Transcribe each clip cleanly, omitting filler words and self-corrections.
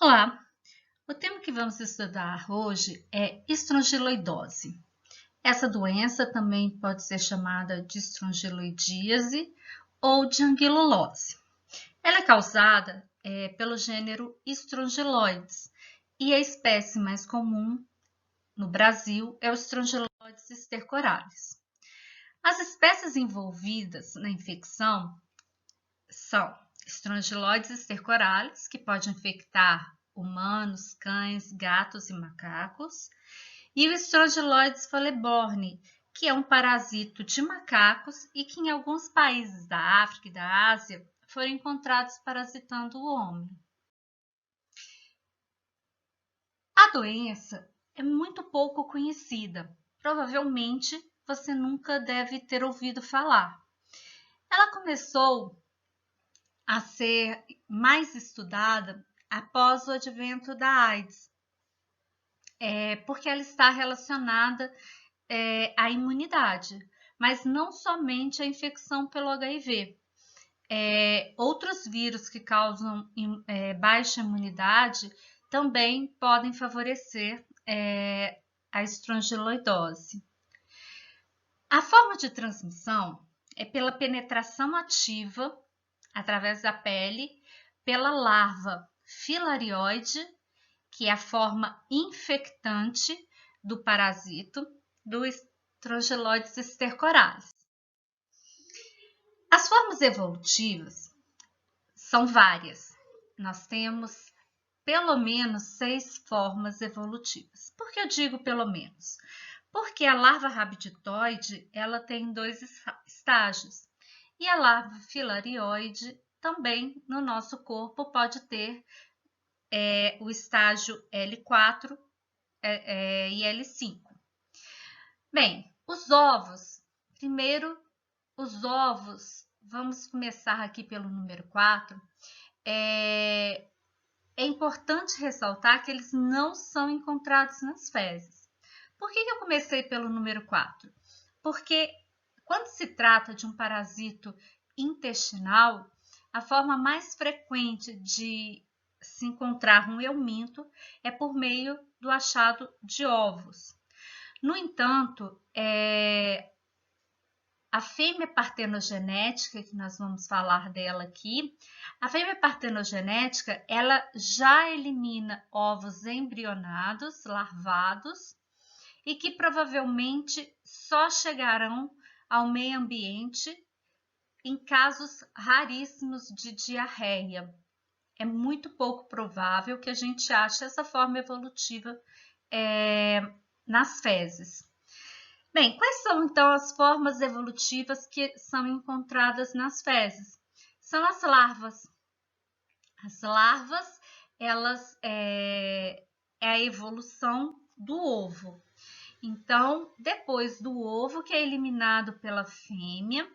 Olá! O tema que vamos estudar hoje é estrongiloidose. Essa doença também pode ser chamada de estrongiloidíase ou de anguilose. Ela é causada pelo gênero Strongyloides e a espécie mais comum no Brasil é o Strongyloides stercoralis. As espécies envolvidas na infecção são Strongyloides stercoralis, que pode infectar humanos, cães, gatos e macacos, e o Strongyloides falciborne, que é um parasito de macacos e que em alguns países da África e da Ásia foram encontrados parasitando o homem. A doença é muito pouco conhecida, provavelmente você nunca deve ter ouvido falar. Ela começou a ser mais estudada após o advento da AIDS, porque ela está relacionada à imunidade, mas não somente à infecção pelo HIV. Outros vírus que causam baixa imunidade também podem favorecer a estrongiloidose. A forma de transmissão é pela penetração ativa através da pele, pela larva filarioide, que é a forma infectante do parasito do Strongyloides stercoralis. As formas evolutivas são várias. Nós temos pelo menos 6 formas evolutivas. Por que eu digo pelo menos? Porque a larva rabditoide ela tem 2 estágios. E a larva filarioide também no nosso corpo pode ter o estágio L4 e L5. Bem, os ovos. Primeiro, os ovos, vamos começar aqui pelo número 4. É importante ressaltar que eles não são encontrados nas fezes. Por que eu comecei pelo número 4? Porque quando se trata de um parasito intestinal, a forma mais frequente de se encontrar um euminto é por meio do achado de ovos. No entanto, a fêmea partenogenética, que nós vamos falar dela aqui, a fêmea partenogenética, ela já elimina ovos embrionados, larvados, e que provavelmente só chegarão ao meio ambiente em casos raríssimos de diarreia. É muito pouco provável que a gente ache essa forma evolutiva nas fezes. Bem, quais são então as formas evolutivas que são encontradas nas fezes? São as larvas. As larvas, elas é a evolução do ovo. Então, depois do ovo, que é eliminado pela fêmea,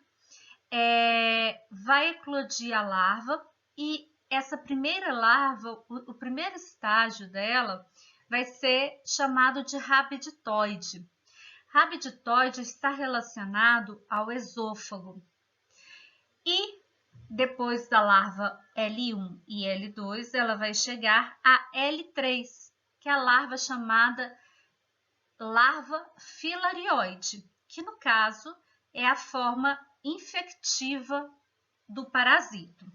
vai eclodir a larva e essa primeira larva, o primeiro estágio dela, vai ser chamado de rabditoide. Rabditoide está relacionado ao esôfago. E depois da larva L1 e L2, ela vai chegar a L3, que é a larva chamada larva filarioide, que no caso é a forma infectiva do parasito.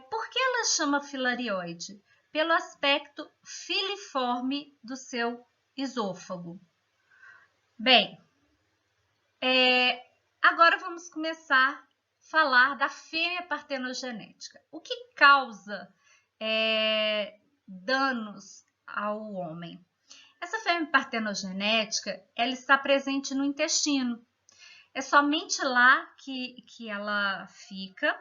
Por que ela chama filarioide? Pelo aspecto filiforme do seu esôfago. Bem, agora vamos começar a falar da fêmea partenogenética. O que causa danos ao homem? Essa fêmea partenogenética, ela está presente no intestino. É somente lá que ela fica.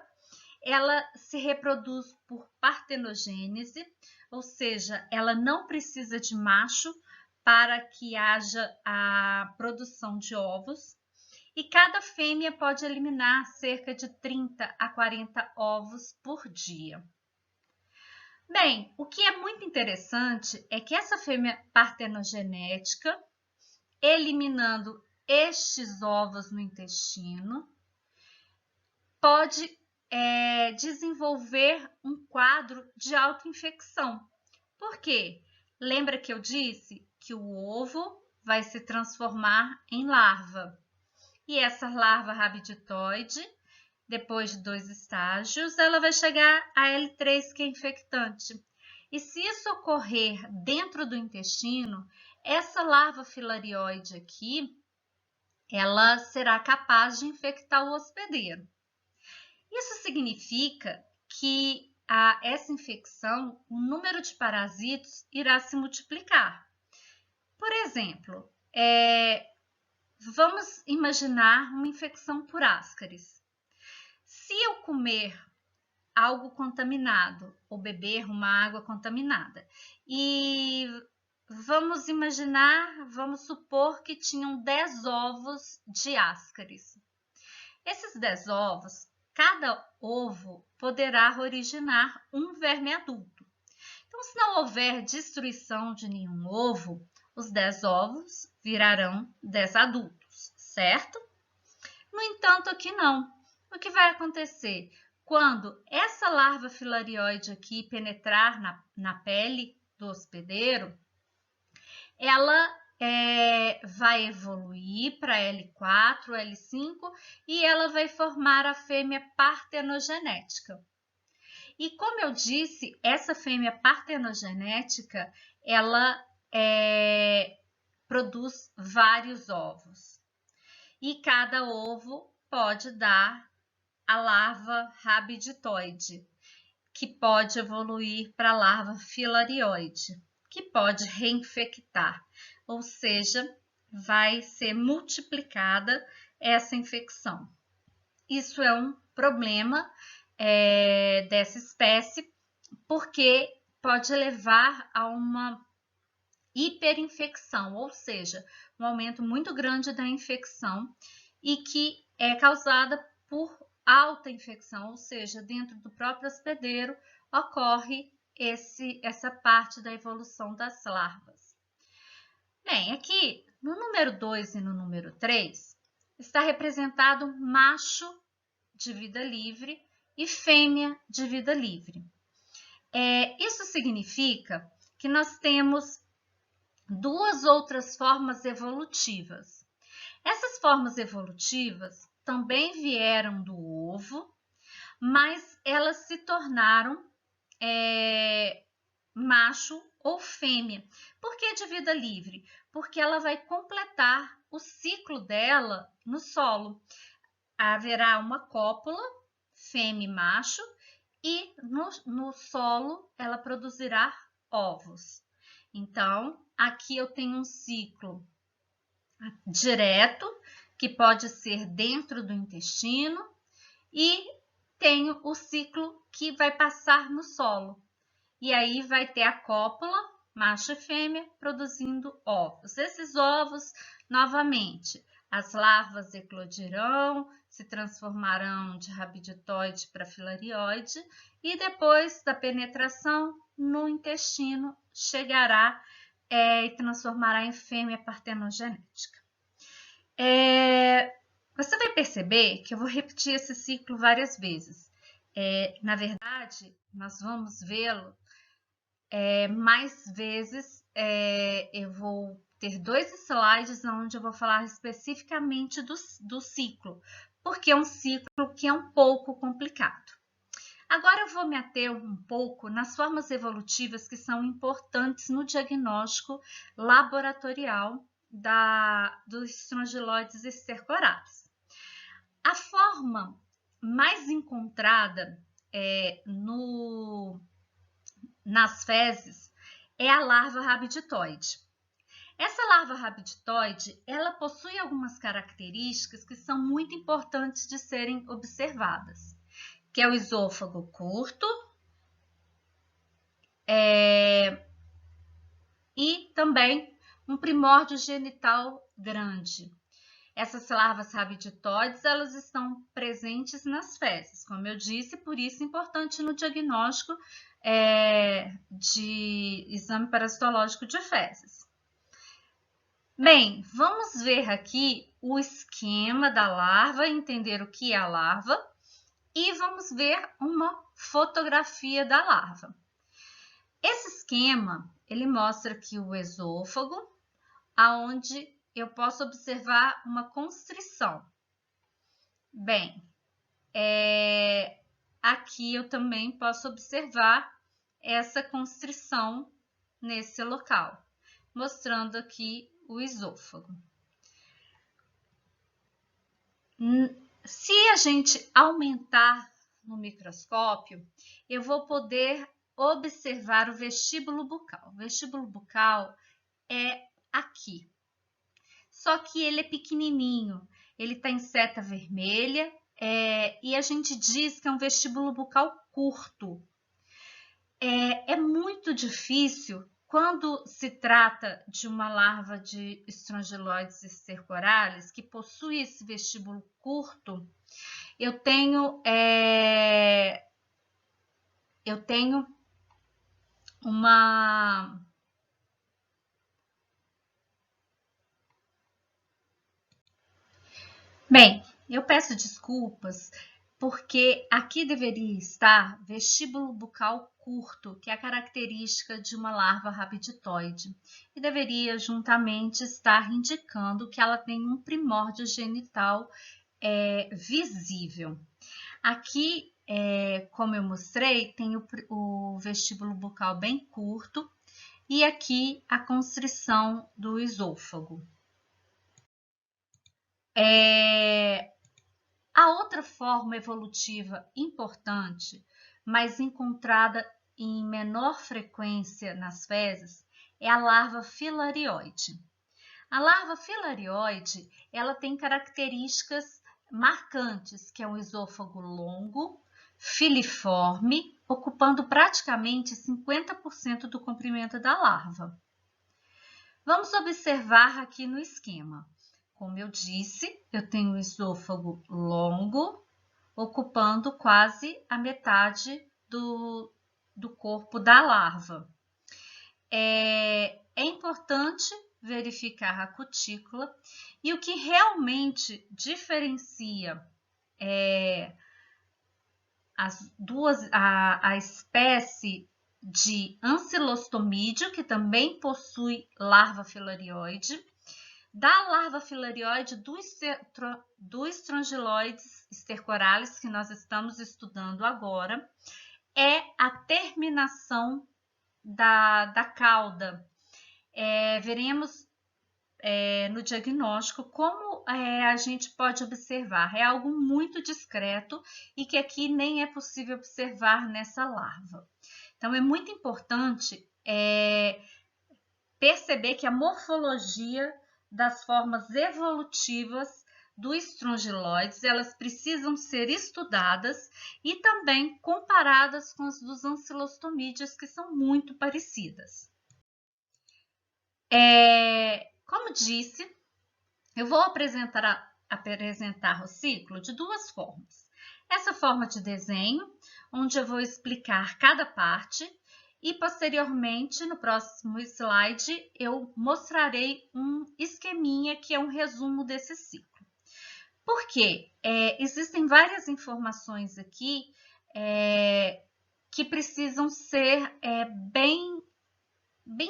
Ela se reproduz por partenogênese, ou seja, ela não precisa de macho para que haja a produção de ovos. E cada fêmea pode eliminar cerca de 30 a 40 ovos por dia. Bem, o que é muito interessante é que essa fêmea partenogenética, eliminando estes ovos no intestino, pode desenvolver um quadro de autoinfecção. Por quê? Lembra que eu disse que o ovo vai se transformar em larva. E essa larva rabiditoide, depois de 2 estágios, ela vai chegar a L3, que é infectante. E se isso ocorrer dentro do intestino, essa larva filarioide aqui, ela será capaz de infectar o hospedeiro. Isso significa que essa infecção, o número de parasitos irá se multiplicar. Por exemplo, vamos imaginar uma infecção por ascaris. Se eu comer algo contaminado ou beber uma água contaminada e vamos supor que tinham 10 ovos de ascaris. Esses 10 ovos, cada ovo poderá originar um verme adulto. Então, se não houver destruição de nenhum ovo, os 10 ovos virarão 10 adultos, certo? No entanto, aqui não. O que vai acontecer? Quando essa larva filarioide aqui penetrar na pele do hospedeiro, ela vai evoluir para L4, L5 e ela vai formar a fêmea partenogenética. E como eu disse, essa fêmea partenogenética, ela produz vários ovos. E cada ovo pode dar a larva rabiditoide, que pode evoluir para a larva filarioide, que pode reinfectar, ou seja, vai ser multiplicada essa infecção. Isso é um problema dessa espécie, porque pode levar a uma hiperinfecção, ou seja, um aumento muito grande da infecção e que é causada por alta infecção, ou seja, dentro do próprio hospedeiro ocorre essa parte da evolução das larvas. Bem, aqui no número 2 e no número 3 está representado macho de vida livre e fêmea de vida livre. Isso significa que nós temos 2 outras formas evolutivas. Essas formas evolutivas também vieram do ovo, mas elas se tornaram macho ou fêmea. Por que de vida livre? Porque ela vai completar o ciclo dela no solo. Haverá uma cópula, fêmea e macho, e no solo ela produzirá ovos. Então, aqui eu tenho um ciclo direto, que pode ser dentro do intestino, e tenho o ciclo que vai passar no solo. E aí vai ter a cópula, macho e fêmea, produzindo ovos. Esses ovos, novamente, as larvas eclodirão, se transformarão de rabiditoide para filarioide e depois da penetração no intestino chegará e transformará em fêmea partenogenética. Você vai perceber que eu vou repetir esse ciclo várias vezes. Na verdade, nós vamos vê-lo mais vezes. Eu vou ter 2 slides onde eu vou falar especificamente do ciclo, porque é um ciclo que é um pouco complicado. Agora eu vou me ater um pouco nas formas evolutivas que são importantes no diagnóstico laboratorial dos estrongiloides estercorados. A forma mais encontrada nas fezes é a larva rabiditoide. Essa larva rabiditoide, ela possui algumas características que são muito importantes de serem observadas, que é o esôfago curto e também um primórdio genital grande. Essas larvas rabiditoides, elas estão presentes nas fezes, como eu disse, por isso é importante no diagnóstico de exame parasitológico de fezes. Bem, vamos ver aqui o esquema da larva, entender o que é a larva e vamos ver uma fotografia da larva. Esse esquema, ele mostra aqui o esôfago, aonde eu posso observar uma constrição. Bem, aqui eu também posso observar essa constrição nesse local, mostrando aqui o esôfago. Se a gente aumentar no microscópio, eu vou poder observar o vestíbulo bucal. O vestíbulo bucal é aqui, só que ele é pequenininho, ele está em seta vermelha, e a gente diz que é um vestíbulo bucal curto. É muito difícil quando se trata de uma larva de Strongyloides stercoralis que possui esse vestíbulo curto. Eu tenho uma Bem, eu peço desculpas porque aqui deveria estar vestíbulo bucal curto, que é a característica de uma larva rabiditoide, e deveria juntamente estar indicando que ela tem um primórdio genital visível. Aqui, como eu mostrei, tem o vestíbulo bucal bem curto e aqui a constrição do esôfago. A outra forma evolutiva importante, mas encontrada em menor frequência nas fezes, é a larva filarioide. A larva filarioide, ela tem características marcantes, que é um esôfago longo, filiforme, ocupando praticamente 50% do comprimento da larva. Vamos observar aqui no esquema. Como eu disse, eu tenho um esôfago longo, ocupando quase a metade do corpo da larva. É importante verificar a cutícula e o que realmente diferencia a espécie de Ancylostomídeo, que também possui larva filarioide, da larva filarioide do Strongyloides stercoralis, que nós estamos estudando agora, é a terminação da cauda. Veremos no diagnóstico como a gente pode observar. É algo muito discreto e que aqui nem é possível observar nessa larva. Então, é muito importante perceber que a morfologia das formas evolutivas do Strongyloides, elas precisam ser estudadas e também comparadas com as dos Ancylostomídeos, que são muito parecidas. Como disse, eu vou apresentar o ciclo de duas formas. Essa forma de desenho, onde eu vou explicar cada parte, e posteriormente, no próximo slide, eu mostrarei um esqueminha que é um resumo desse ciclo. Por quê? Existem várias informações aqui que precisam ser bem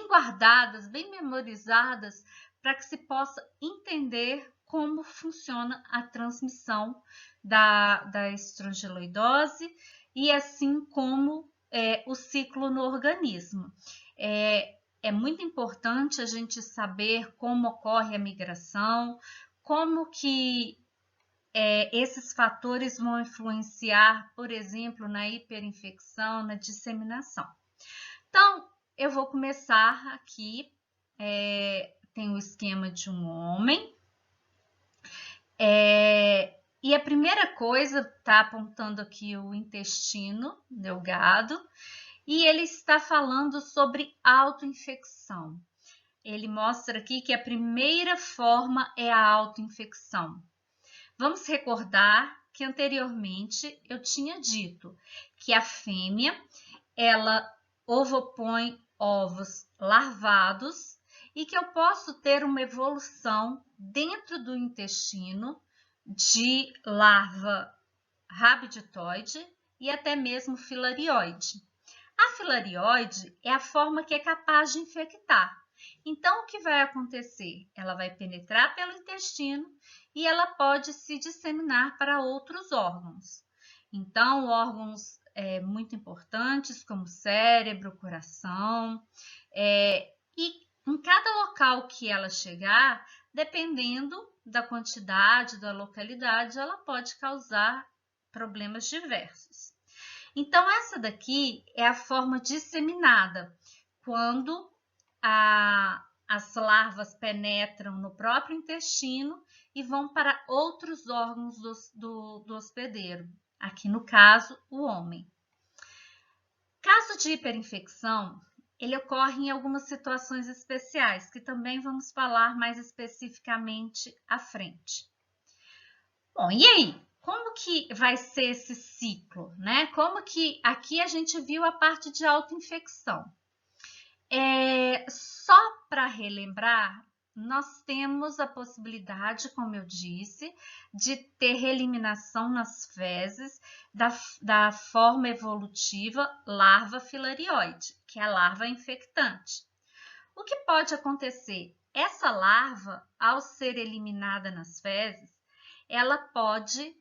guardadas, bem memorizadas, para que se possa entender como funciona a transmissão da estrongiloidose e assim como o ciclo no organismo. É muito importante a gente saber como ocorre a migração, como que esses fatores vão influenciar, por exemplo, na hiperinfecção, na disseminação. Então, eu vou começar aqui, tem o esquema de um homem, e a primeira coisa, está apontando aqui o intestino delgado, e ele está falando sobre autoinfecção. Ele mostra aqui que a primeira forma é a autoinfecção. Vamos recordar que anteriormente eu tinha dito que a fêmea, ela ovopõe ovos larvados e que eu posso ter uma evolução dentro do intestino de larva rabditoide e até mesmo filarioide. A filarioide é a forma que é capaz de infectar. Então, o que vai acontecer? Ela vai penetrar pelo intestino e ela pode se disseminar para outros órgãos. Então, órgãos muito importantes como cérebro, coração, e em cada local que ela chegar, dependendo da quantidade, da localidade, ela pode causar problemas diversos. Então, essa daqui é a forma disseminada, quando as larvas penetram no próprio intestino e vão para outros órgãos do hospedeiro, aqui no caso, o homem. Caso de hiperinfecção, ele ocorre em algumas situações especiais, que também vamos falar mais especificamente à frente. Bom, e aí? Como que vai ser esse ciclo, né? Como que aqui a gente viu a parte de autoinfecção. Só para relembrar, nós temos a possibilidade, como eu disse, de ter reeliminação nas fezes da forma evolutiva larva filarioide, que é a larva infectante. O que pode acontecer? Essa larva, ao ser eliminada nas fezes, ela pode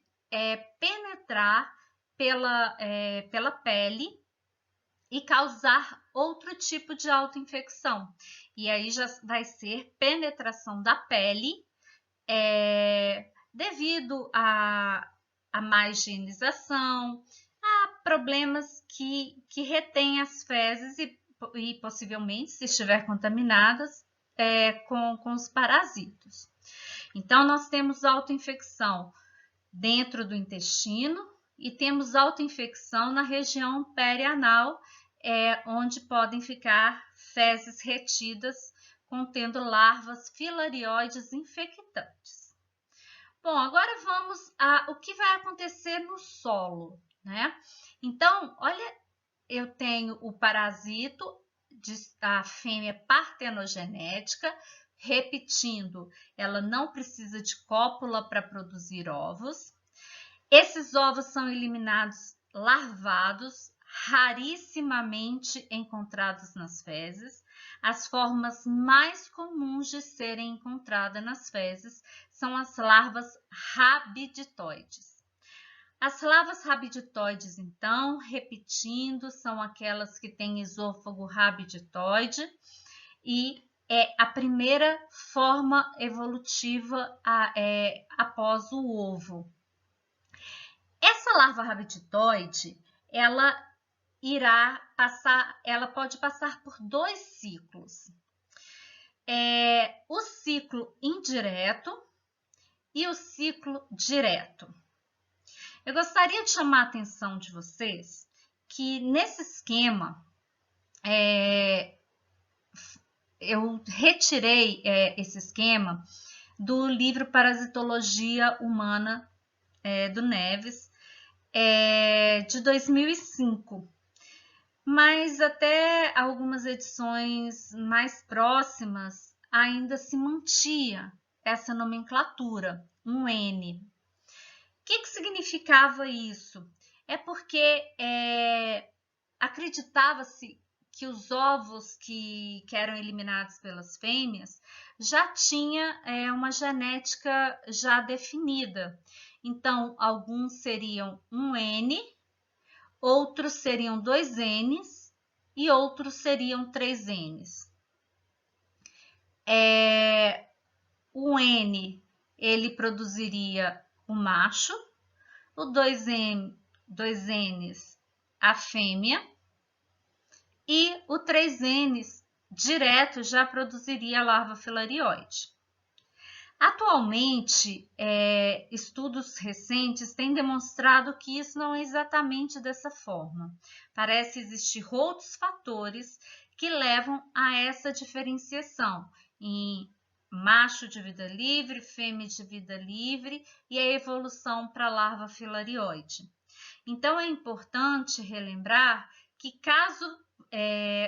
penetrar pela pele e causar outro tipo de autoinfecção. E aí já vai ser penetração da pele devido a má higienização, a problemas que retêm as fezes e possivelmente, se estiver contaminadas, com os parasitos. Então, nós temos autoinfecção dentro do intestino e temos autoinfecção na região perianal, onde podem ficar fezes retidas contendo larvas filarioides infectantes. Bom, agora vamos o que vai acontecer no solo, né? Então, olha, eu tenho o parasito, a fêmea partenogenética, repetindo, ela não precisa de cópula para produzir ovos. Esses ovos são eliminados larvados, rarissimamente encontrados nas fezes. As formas mais comuns de serem encontradas nas fezes são as larvas rabditoides. As larvas rabditoides, então, repetindo, são aquelas que têm esôfago rabditoide e é a primeira forma evolutiva após o ovo. Essa larva rabditoide, ela pode passar por 2 ciclos. O ciclo indireto e o ciclo direto. Eu gostaria de chamar a atenção de vocês que nesse esquema eu retirei esse esquema do livro Parasitologia Humana do Neves, de 2005. Mas até algumas edições mais próximas ainda se mantinha essa nomenclatura, um N. O que significava isso? É porque acreditava-se que os ovos que eram eliminados pelas fêmeas já tinha uma genética já definida. Então, alguns seriam um N, outros seriam 2 N's e outros seriam 3 N's. O N, ele produziria o macho, o 2 N's a fêmea e o 3 N's direto já produziria a larva filarioide. Atualmente, estudos recentes têm demonstrado que isso não é exatamente dessa forma. Parece existir outros fatores que levam a essa diferenciação em macho de vida livre, fêmea de vida livre e a evolução para a larva filarioide. Então, é importante relembrar que caso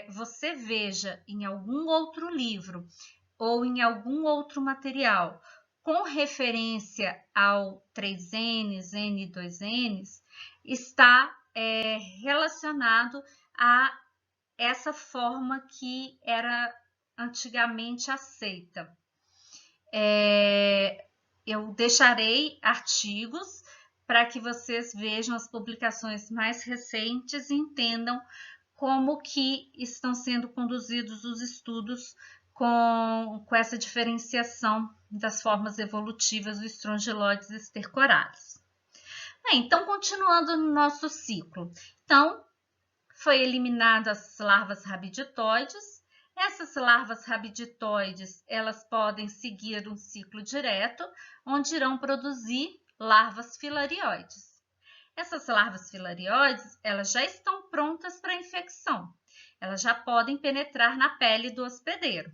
você veja em algum outro livro ou em algum outro material com referência ao 3Ns, N e 2Ns, está relacionado a essa forma que era antigamente aceita. Eu deixarei artigos para que vocês vejam as publicações mais recentes e entendam como que estão sendo conduzidos os estudos com essa diferenciação das formas evolutivas do Strongyloides stercoralis. Bem, então, continuando no nosso ciclo. Então, foi eliminado as larvas rabiditoides. Essas larvas rabiditoides, elas podem seguir um ciclo direto, onde irão produzir larvas filarioides. Essas larvas filarioides, elas já estão prontas para a infecção. Elas já podem penetrar na pele do hospedeiro.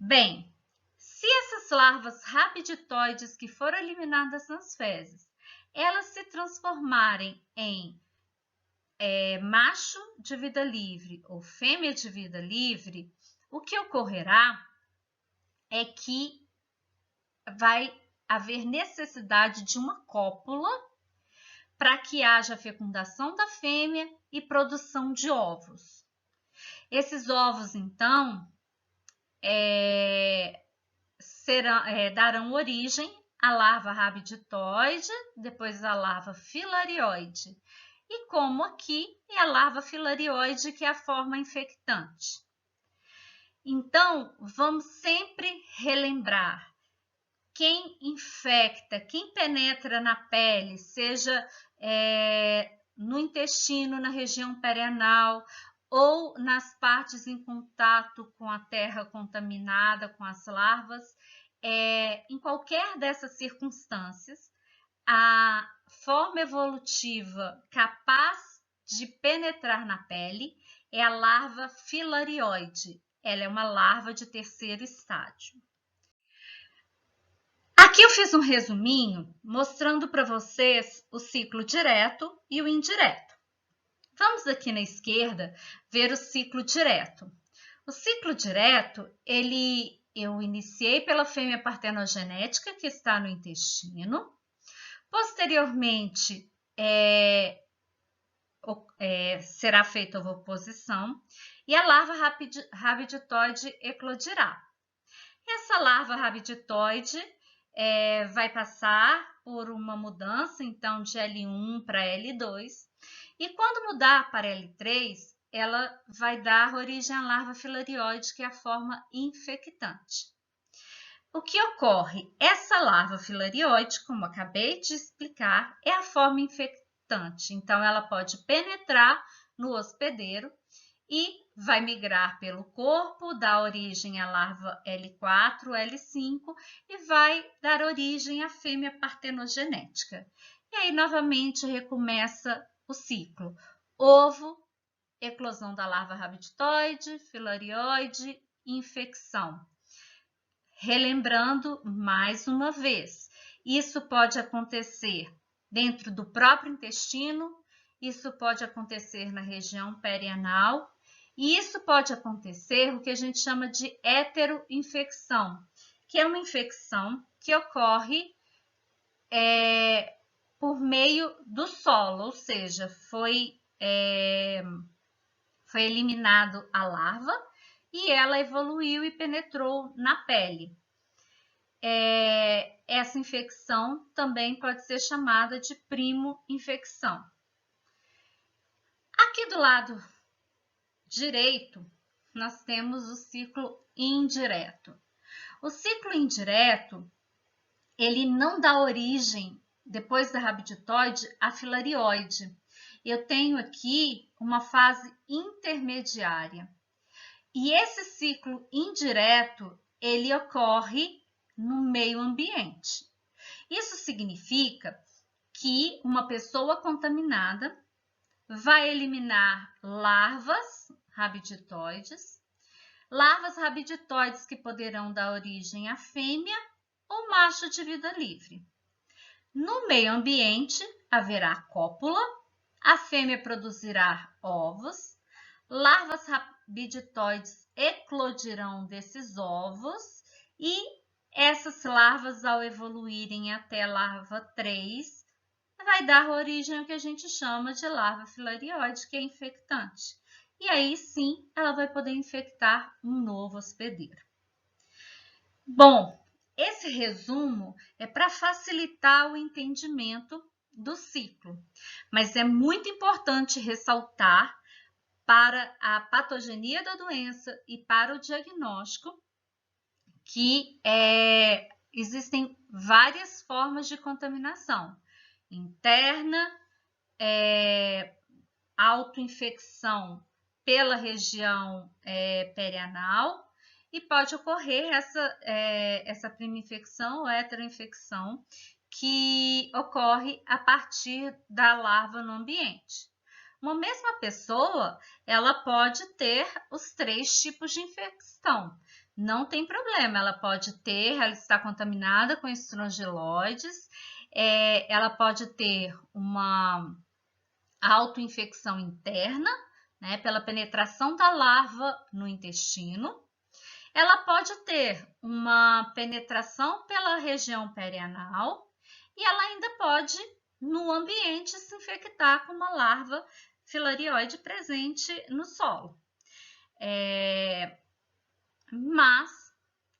Bem, se essas larvas rabiditoides que foram eliminadas nas fezes, elas se transformarem em macho de vida livre ou fêmea de vida livre, o que ocorrerá é que vai haver necessidade de uma cópula para que haja fecundação da fêmea e produção de ovos. Esses ovos, então, darão origem à larva rabiditoide, depois à larva filarioide. E como aqui é a larva filarioide, que é a forma infectante. Então, vamos sempre relembrar: quem infecta, quem penetra na pele, seja no intestino, na região perianal, ou nas partes em contato com a terra contaminada, com as larvas, em qualquer dessas circunstâncias, a forma evolutiva capaz de penetrar na pele é a larva filarioide. Ela é uma larva de terceiro estágio. Aqui eu fiz um resuminho mostrando para vocês o ciclo direto e o indireto. Vamos aqui na esquerda ver o ciclo direto. O ciclo direto, eu iniciei pela fêmea partenogenética, que está no intestino. Posteriormente, será feita a ovoposição e a larva rabiditoide eclodirá. Essa larva rabiditoide vai passar por uma mudança, então, de L1 para L2, e quando mudar para L3, ela vai dar origem à larva filarioide, que é a forma infectante. O que ocorre? Essa larva filarioide, como acabei de explicar, é a forma infectante. Então, ela pode penetrar no hospedeiro e vai migrar pelo corpo, dar origem à larva L4, L5 e vai dar origem à fêmea partenogenética. E aí, novamente, recomeça o ciclo: ovo, eclosão da larva rabiditoide, filarioide, infecção. Relembrando mais uma vez, isso pode acontecer dentro do próprio intestino, isso pode acontecer na região perianal, e isso pode acontecer o que a gente chama de heteroinfecção, que é uma infecção que ocorre por meio do solo, ou seja, foi eliminado a larva e ela evoluiu e penetrou na pele. Essa infecção também pode ser chamada de primo-infecção. Aqui do lado direito, nós temos o ciclo indireto. O ciclo indireto, ele não dá origem, depois da rabiditoide, à filarioide. Eu tenho aqui uma fase intermediária. E esse ciclo indireto, ele ocorre no meio ambiente. Isso significa que uma pessoa contaminada vai eliminar larvas rabiditoides que poderão dar origem à fêmea ou macho de vida livre. No meio ambiente, haverá cópula, a fêmea produzirá ovos, larvas rabiditoides eclodirão desses ovos e Essas larvas, ao evoluírem até a larva 3, vai dar origem ao que a gente chama de larva filarióide, que é infectante. E aí sim, ela vai poder infectar um novo hospedeiro. Bom, esse resumo é para facilitar o entendimento do ciclo, mas é muito importante ressaltar para a patogenia da doença e para o diagnóstico que existem várias formas de contaminação: interna, autoinfecção pela região perianal, e pode ocorrer essa prima infecção ou heteroinfecção que ocorre a partir da larva no ambiente. Uma mesma pessoa, ela pode ter os 3 tipos de infecção. Não tem problema, ela está contaminada com estrongiloides, ela pode ter uma autoinfecção interna, né, pela penetração da larva no intestino. Ela pode ter uma penetração pela região perianal e ela ainda pode, no ambiente, se infectar com uma larva filarioide presente no solo. Mas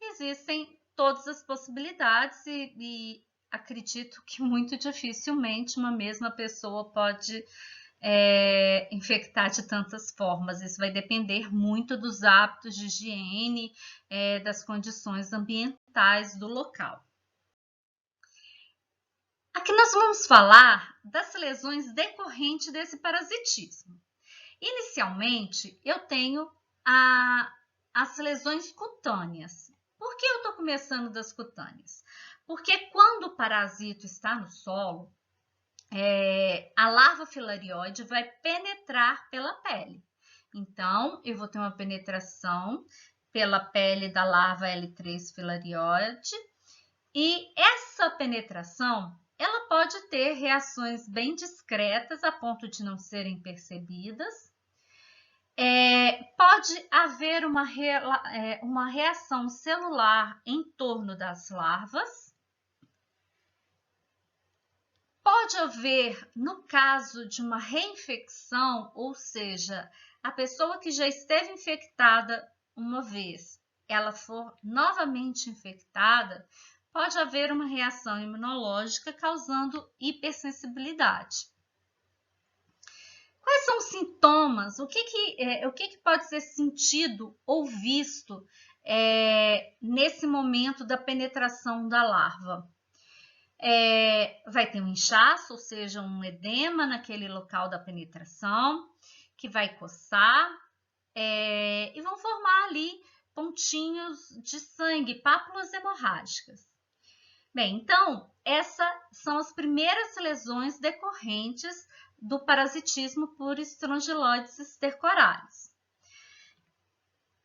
existem todas as possibilidades e acredito que muito dificilmente uma mesma pessoa pode infectar de tantas formas. Isso vai depender muito dos hábitos de higiene, das condições ambientais do local. Aqui nós vamos falar das lesões decorrentes desse parasitismo. Inicialmente, eu tenho as lesões cutâneas. Por que eu estou começando das cutâneas? Porque quando o parasito está no solo, a larva filarioide vai penetrar pela pele. Então, eu vou ter uma penetração pela pele da larva L3 filarioide, e essa penetração, ela pode ter reações bem discretas a ponto de não serem percebidas. Pode haver uma reação celular em torno das larvas. Pode haver, no caso de uma reinfecção, ou seja, a pessoa que já esteve infectada uma vez, ela for novamente infectada, pode haver uma reação imunológica causando hipersensibilidade. Quais são os sintomas? O que pode ser sentido ou visto nesse momento da penetração da larva? Vai ter um inchaço, ou seja, um edema naquele local da penetração, que vai coçar, e vão formar ali pontinhos de sangue, pápulas hemorrágicas. Bem, então, essas são as primeiras lesões decorrentes do parasitismo por estrongiloides stercoralis.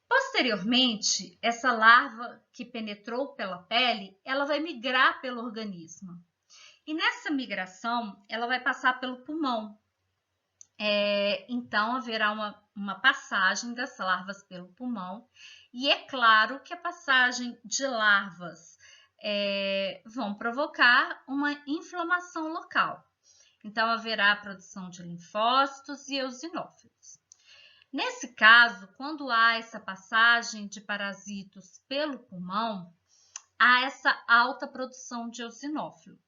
Posteriormente, essa larva que penetrou pela pele, ela vai migrar pelo organismo. E nessa migração, ela vai passar pelo pulmão. Então, haverá uma passagem das larvas pelo pulmão. E é claro que a passagem de larvas vão provocar uma inflamação local. Então, haverá a produção de linfócitos e eosinófilos. Nesse caso, quando há essa passagem de parasitos pelo pulmão, há essa alta produção de eosinófilo.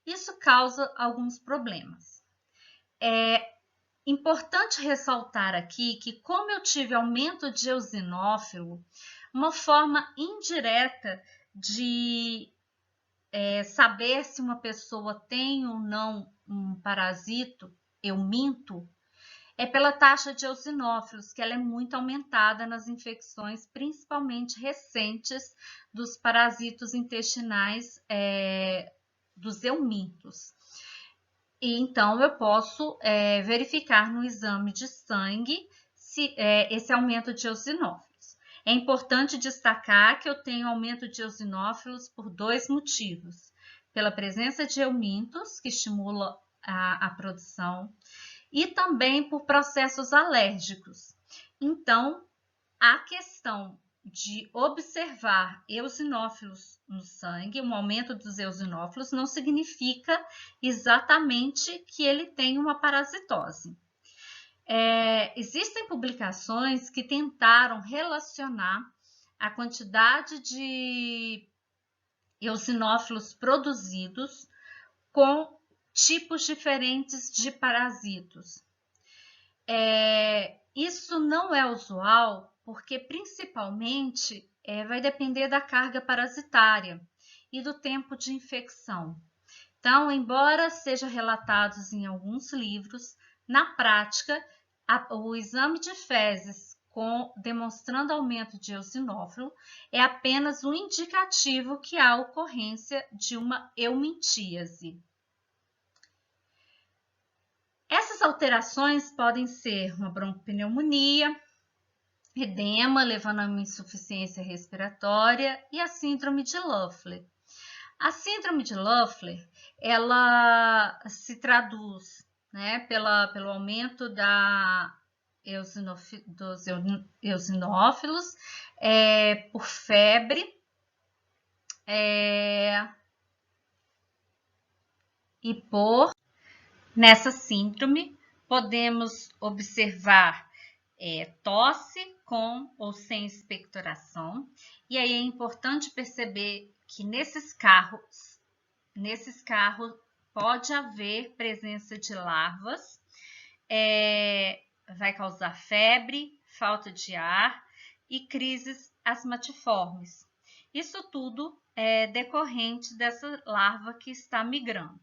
Isso causa alguns problemas. É importante ressaltar aqui que, como eu tive aumento de eosinófilo, uma forma indireta de saber se uma pessoa tem ou não um parasito euminto é pela taxa de eosinófilos, que ela é muito aumentada nas infecções, principalmente recentes, dos parasitos intestinais dos eumintos. E então eu posso verificar no exame de sangue esse aumento de eosinófilos. É importante destacar que eu tenho aumento de eosinófilos por 2 motivos: pela presença de eumintos, que estimula a produção, e também por processos alérgicos. Então, a questão de observar eosinófilos no sangue, um aumento dos eosinófilos, não significa exatamente que ele tem uma parasitose. Existem publicações que tentaram relacionar a quantidade de eosinófilos produzidos com tipos diferentes de parasitos. Isso não é usual, porque principalmente vai depender da carga parasitária e do tempo de infecção. Então, embora sejam relatados em alguns livros, na prática, o exame de fezes demonstrando aumento de eosinófilo é apenas um indicativo que há ocorrência de uma eumintíase. Essas alterações podem ser uma broncopneumonia, edema, levando a uma insuficiência respiratória e a síndrome de Loeffler. A síndrome de Loeffler, ela se traduz, pelo aumento dos eosinófilos, por febre, e nessa síndrome podemos observar tosse com ou sem expectoração, e aí é importante perceber que nesses carros pode haver presença de larvas, vai causar febre, falta de ar e crises asmatiformes. Isso tudo é decorrente dessa larva que está migrando.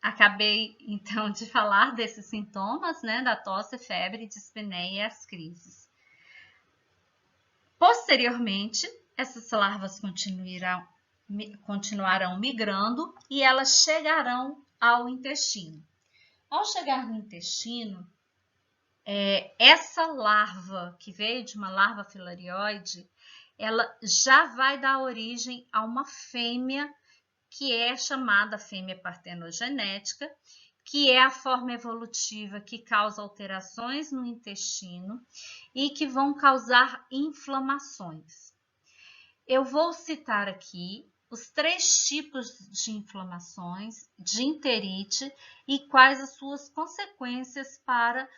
Acabei, então, de falar desses sintomas, da tosse, febre, dispneia e as crises. Posteriormente, essas larvas continuarão migrando e elas chegarão ao intestino. Ao chegar no intestino, essa larva, que veio de uma larva filarioide, ela já vai dar origem a uma fêmea, que é chamada fêmea partenogenética, que é a forma evolutiva que causa alterações no intestino e que vão causar inflamações. Eu vou citar aqui os 3 tipos de inflamações, de enterite e quais as suas consequências para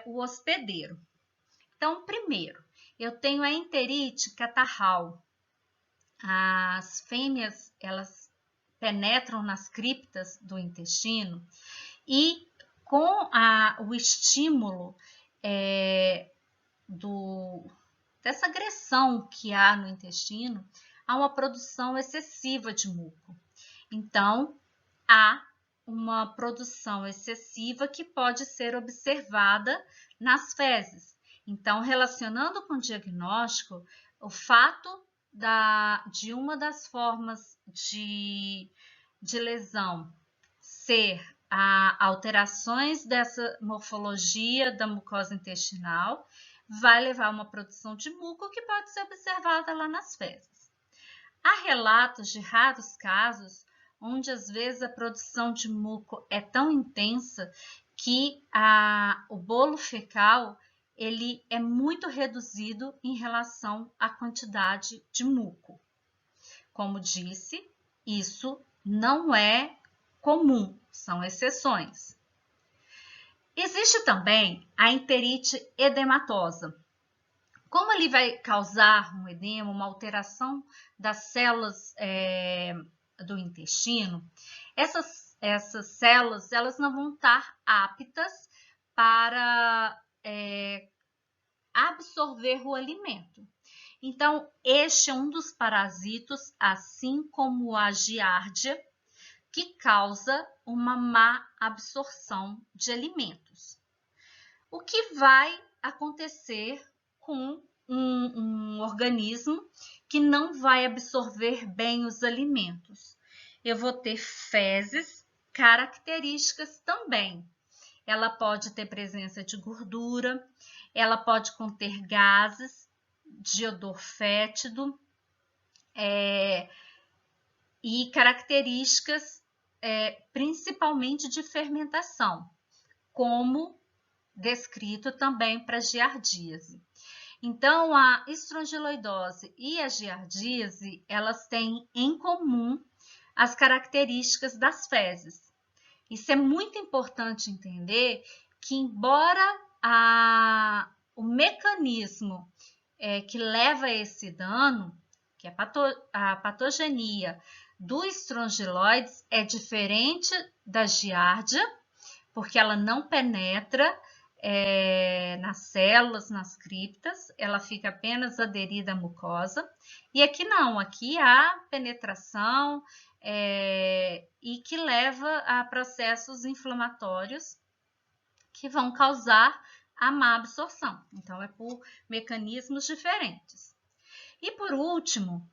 o hospedeiro. Então, primeiro, eu tenho a enterite catarral. As fêmeas, elas penetram nas criptas do intestino e com o estímulo dessa agressão que há no intestino, há uma produção excessiva de muco. Então, há uma produção excessiva que pode ser observada nas fezes. Então, relacionando com o diagnóstico, o fato de uma das formas de lesão ser alterações dessa morfologia da mucosa intestinal, vai levar a uma produção de muco que pode ser observada lá nas fezes. Há relatos de raros casos onde às vezes a produção de muco é tão intensa que o bolo fecal ele é muito reduzido em relação à quantidade de muco. Como disse, isso não é comum, são exceções. Existe também a enterite edematosa. Como ele vai causar um edema, uma alteração das células do intestino, essas células elas não vão estar aptas para absorver o alimento. Então, este é um dos parasitos, assim como a giardia, que causa uma má absorção de alimentos. O que vai acontecer com um organismo que não vai absorver bem os alimentos? Eu vou ter fezes características também. Ela pode ter presença de gordura, ela pode conter gases de odor fétido e características principalmente de fermentação, como descrito também para giardíase. Então, a estrongiloidose e a giardíase, elas têm em comum as características das fezes. Isso é muito importante entender que, embora o mecanismo que leva a esse dano, que a patogenia do estrongiloides é diferente da giardia, porque ela não penetra nas células, nas criptas, ela fica apenas aderida à mucosa. E aqui não, aqui há penetração e que leva a processos inflamatórios que vão causar a má absorção. Então, é por mecanismos diferentes. E por último,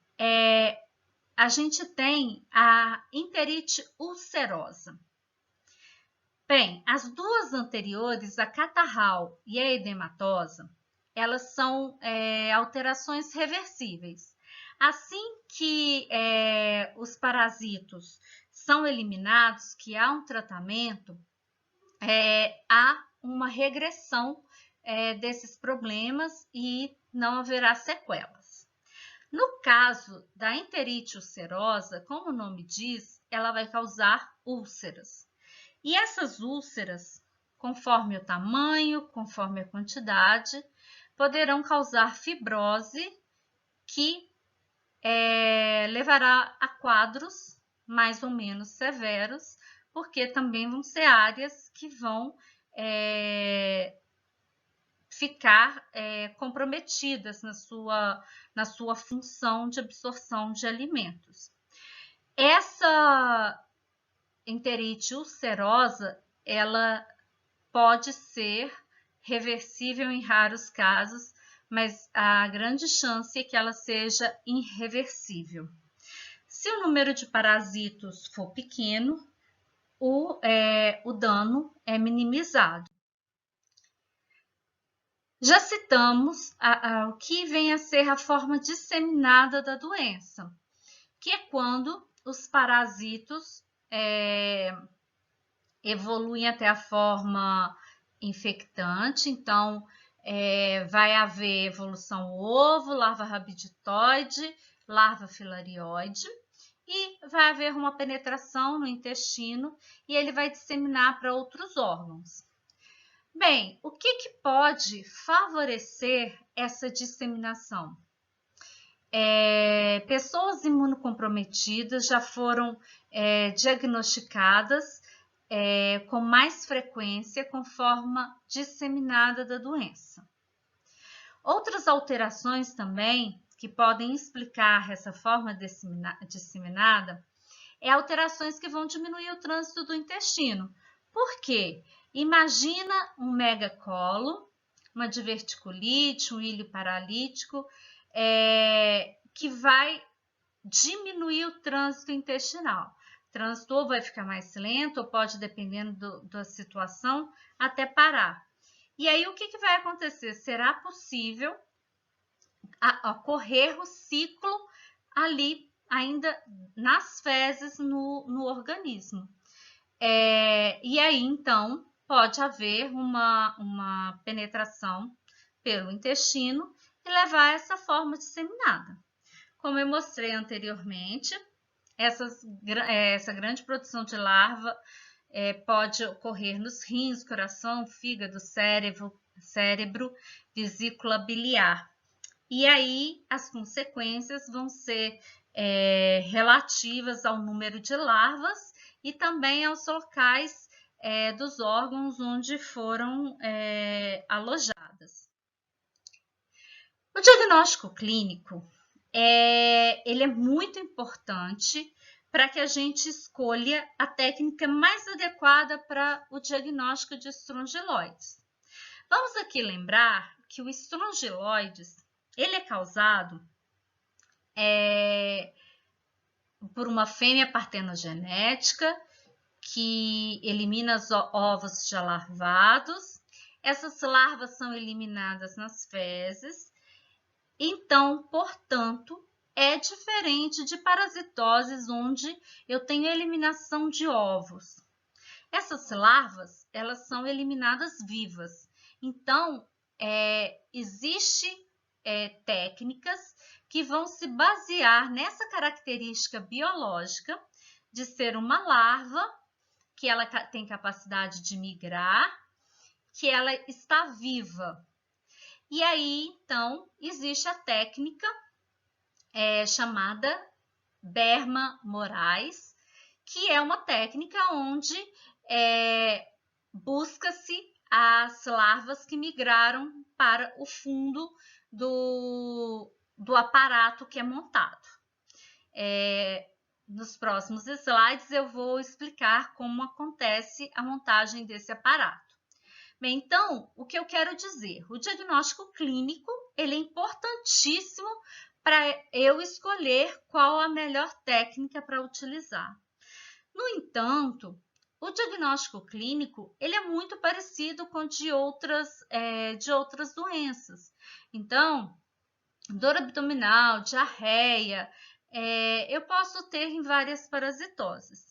a gente tem a enterite ulcerosa. Bem, as duas anteriores, a catarral e a edematosa, elas são alterações reversíveis. Assim que os parasitos são eliminados, que há um tratamento, há uma regressão desses problemas e não haverá sequelas. No caso da enterite ulcerosa, como o nome diz, ela vai causar úlceras. E essas úlceras, conforme o tamanho, conforme a quantidade, poderão causar fibrose que levará a quadros mais ou menos severos, porque também vão ser áreas que vão ficar comprometidas na sua função de absorção de alimentos. Essa enterite ulcerosa, ela pode ser reversível em raros casos, mas a grande chance é que ela seja irreversível. Se o número de parasitos for pequeno, o dano é minimizado. Já citamos o que vem a ser a forma disseminada da doença, que é quando os parasitos evoluem até a forma infectante. Então, vai haver evolução ovo, larva rabiditoide, larva filarioide, e vai haver uma penetração no intestino e ele vai disseminar para outros órgãos. Bem, o que pode favorecer essa disseminação? Pessoas imunocomprometidas já foram diagnosticadas com mais frequência com forma disseminada da doença. Outras alterações também que podem explicar essa forma disseminada alterações que vão diminuir o trânsito do intestino. Por quê? Imagina um megacolo, uma diverticulite, um ilho paralítico, que vai diminuir o trânsito intestinal. O trânsito ou vai ficar mais lento, ou pode, dependendo da situação, até parar. E aí, o que vai acontecer? Será possível ocorrer o ciclo ali, ainda nas fezes, no organismo. E aí, então, pode haver uma penetração pelo intestino e levar a essa forma disseminada. Como eu mostrei anteriormente, essa grande produção de larva pode ocorrer nos rins, coração, fígado, cérebro, vesícula biliar. E aí as consequências vão ser relativas ao número de larvas e também aos locais dos órgãos onde foram alojadas. O diagnóstico clínico ele é muito importante para que a gente escolha a técnica mais adequada para o diagnóstico de estrongiloides. Vamos aqui lembrar que o estrongiloides ele é causado por uma fêmea partenogenética que elimina os ovos já larvados. Essas larvas são eliminadas nas fezes. Então, portanto, é diferente de parasitoses onde eu tenho eliminação de ovos. Essas larvas, elas são eliminadas vivas. Então, existe técnicas que vão se basear nessa característica biológica de ser uma larva, que ela tem capacidade de migrar, que ela está viva. E aí, então, existe a técnica chamada Berman-Moraes, que é uma técnica onde busca-se as larvas que migraram para o fundo do aparato que é montado. Nos próximos slides eu vou explicar como acontece a montagem desse aparato. Bem, então, o que eu quero dizer? O diagnóstico clínico, ele é importantíssimo para eu escolher qual a melhor técnica para utilizar. No entanto, o diagnóstico clínico, ele é muito parecido com de outras doenças. Então, dor abdominal, diarreia, eu posso ter em várias parasitoses.